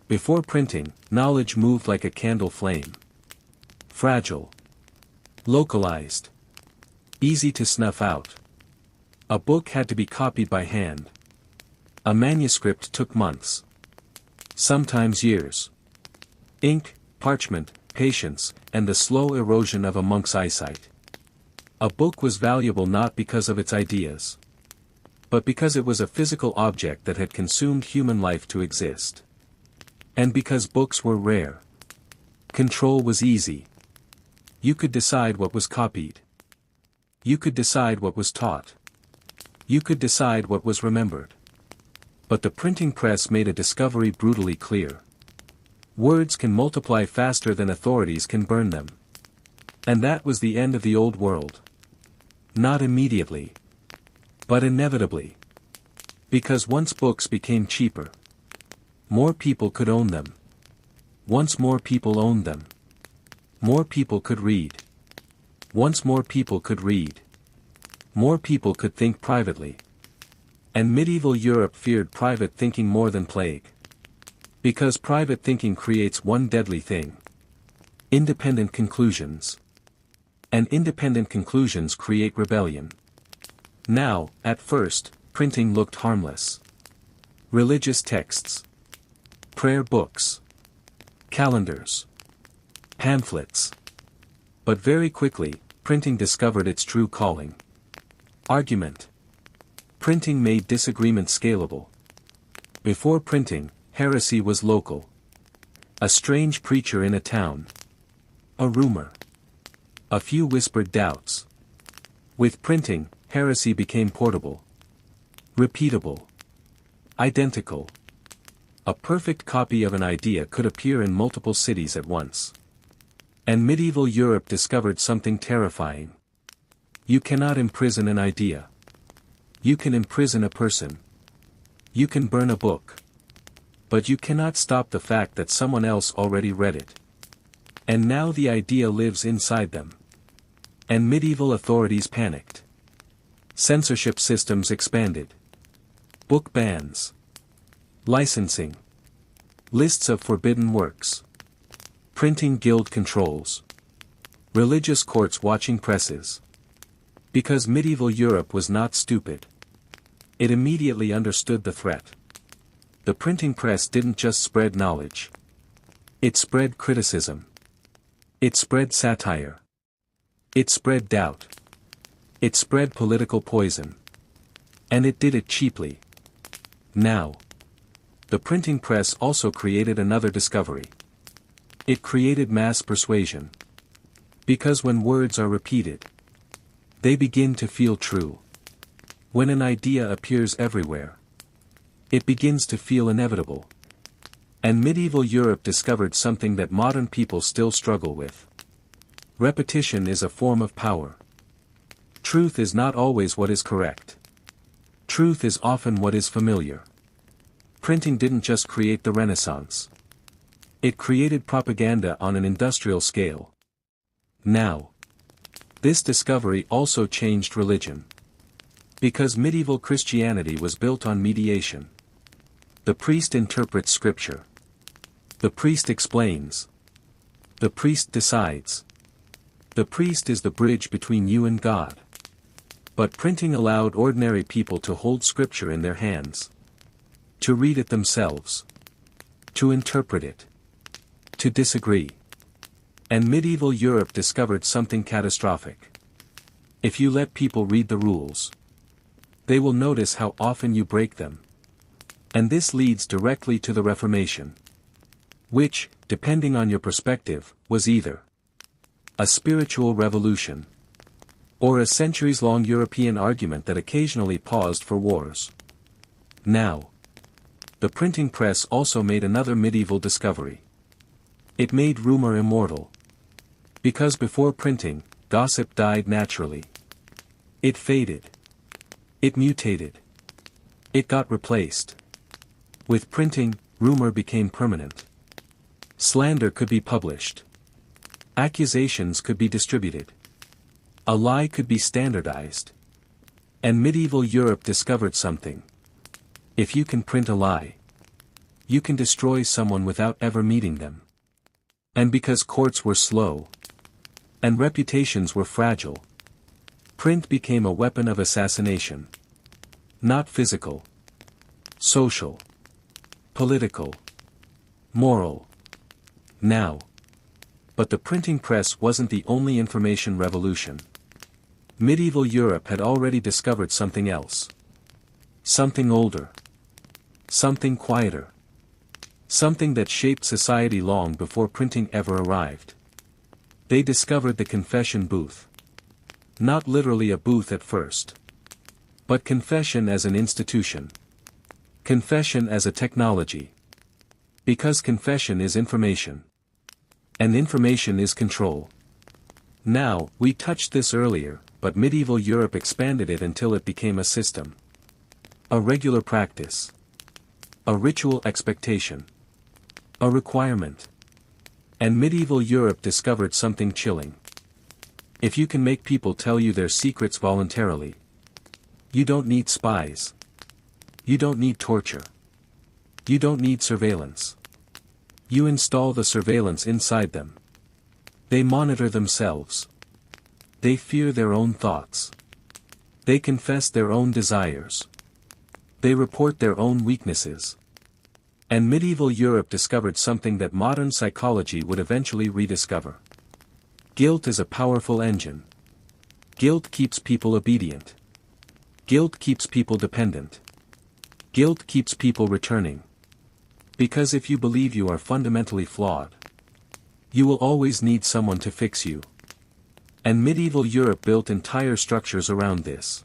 Before printing, knowledge moved like a candle flame. Fragile. Localized. Easy to snuff out. A book had to be copied by hand. A manuscript took months. Sometimes years. Ink, parchment, patience, and the slow erosion of a monk's eyesight. A book was valuable not because of its ideas, but because it was a physical object that had consumed human life to exist. And because books were rare. Control was easy. You could decide what was copied. You could decide what was taught. You could decide what was remembered. But the printing press made a discovery brutally clear. Words can multiply faster than authorities can burn them. And that was the end of the old world. Not immediately. But inevitably. Because once books became cheaper, more people could own them. Once more people owned them, more people could read. Once more people could read, more people could think privately. And medieval Europe feared private thinking more than plague. Because private thinking creates one deadly thing. Independent conclusions. And independent conclusions create rebellion. Now, at first, printing looked harmless. Religious texts. Prayer books. Calendars. Pamphlets. But very quickly, printing discovered its true calling. Argument. Printing made disagreement scalable. Before printing, heresy was local. A strange preacher in a town. A rumor. A few whispered doubts. With printing, heresy became portable. Repeatable. Identical. A perfect copy of an idea could appear in multiple cities at once. And medieval Europe discovered something terrifying. You cannot imprison an idea. You can imprison a person. You can burn a book. But you cannot stop the fact that someone else already read it. And now the idea lives inside them. And medieval authorities panicked. Censorship systems expanded. Book bans. Licensing. Lists of forbidden works. Printing guild controls. Religious courts watching presses. Because medieval Europe was not stupid. It immediately understood the threat. The printing press didn't just spread knowledge. It spread criticism. It spread satire. It spread doubt. It spread political poison. And it did it cheaply. Now, The printing press also created another discovery. It created mass persuasion. Because when words are repeated, they begin to feel true. When an idea appears everywhere, it begins to feel inevitable. And medieval Europe discovered something that modern people still struggle with. Repetition is a form of power. Truth is not always what is correct. Truth is often what is familiar. Printing didn't just create the Renaissance. It created propaganda on an industrial scale. Now, this discovery also changed religion. Because medieval Christianity was built on mediation. The priest interprets scripture. The priest explains. The priest decides. The priest is the bridge between you and God. But printing allowed ordinary people to hold scripture in their hands. To read it themselves. To interpret it. To disagree. And medieval Europe discovered something catastrophic. If you let people read the rules, they will notice how often you break them. And this leads directly to the Reformation. Which, depending on your perspective, was either a spiritual revolution, or a centuries-long European argument that occasionally paused for wars. Now, the printing press also made another medieval discovery. It made rumor immortal. Because before printing, gossip died naturally. It faded. It mutated. It got replaced. With printing, rumor became permanent. Slander could be published. Accusations could be distributed. A lie could be standardized. And medieval Europe discovered something. If you can print a lie, you can destroy someone without ever meeting them. And because courts were slow, and reputations were fragile, print became a weapon of assassination. Not physical, social, political, moral. Now. But the printing press wasn't the only information revolution. Medieval Europe had already discovered something else. Something older. Something quieter. Something that shaped society long before printing ever arrived. They discovered the confession booth. Not literally a booth at first. But confession as an institution. Confession as a technology. Because confession is information. And information is control. Now, we touched this earlier, but medieval Europe expanded it until it became a system. A regular practice. A ritual expectation. A requirement. And medieval Europe discovered something chilling. If you can make people tell you their secrets voluntarily, you don't need spies. You don't need torture. You don't need surveillance. You install the surveillance inside them. They monitor themselves. They fear their own thoughts. They confess their own desires. They report their own weaknesses. And medieval Europe discovered something that modern psychology would eventually rediscover. Guilt is a powerful engine. Guilt keeps people obedient. Guilt keeps people dependent. Guilt keeps people returning. Because if you believe you are fundamentally flawed, you will always need someone to fix you. And medieval Europe built entire structures around this.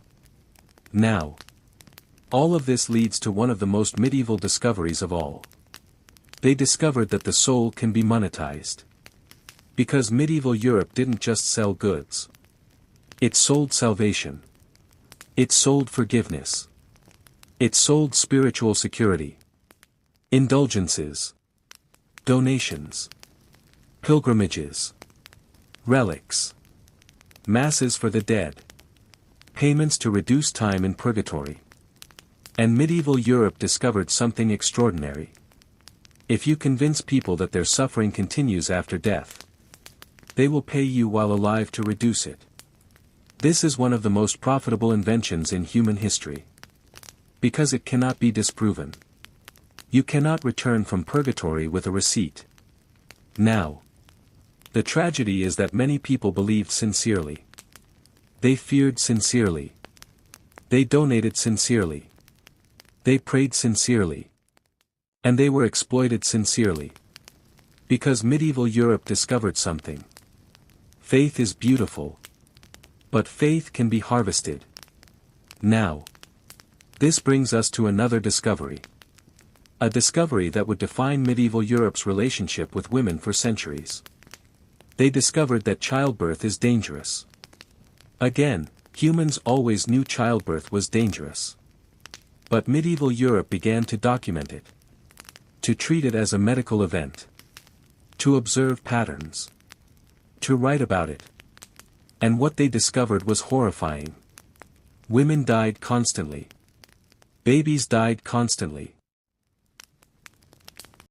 Now, all of this leads to one of the most medieval discoveries of all. They discovered that the soul can be monetized. Because medieval Europe didn't just sell goods. It sold salvation. It sold forgiveness. It sold spiritual security. Indulgences. Donations. Pilgrimages. Relics. Masses for the dead. Payments to reduce time in purgatory. And medieval Europe discovered something extraordinary. If you convince people that their suffering continues after death, they will pay you while alive to reduce it. This is one of the most profitable inventions in human history. Because it cannot be disproven. You cannot return from purgatory with a receipt. Now, the tragedy is that many people believed sincerely. They feared sincerely. They donated sincerely. They prayed sincerely. And they were exploited sincerely. Because medieval Europe discovered something. Faith is beautiful. But faith can be harvested. Now. This brings us to another discovery. A discovery that would define medieval Europe's relationship with women for centuries. They discovered that childbirth is dangerous. Again, humans always knew childbirth was dangerous. But medieval Europe began to document it. To treat it as a medical event. To observe patterns. To write about it. And what they discovered was horrifying. Women died constantly. Babies died constantly.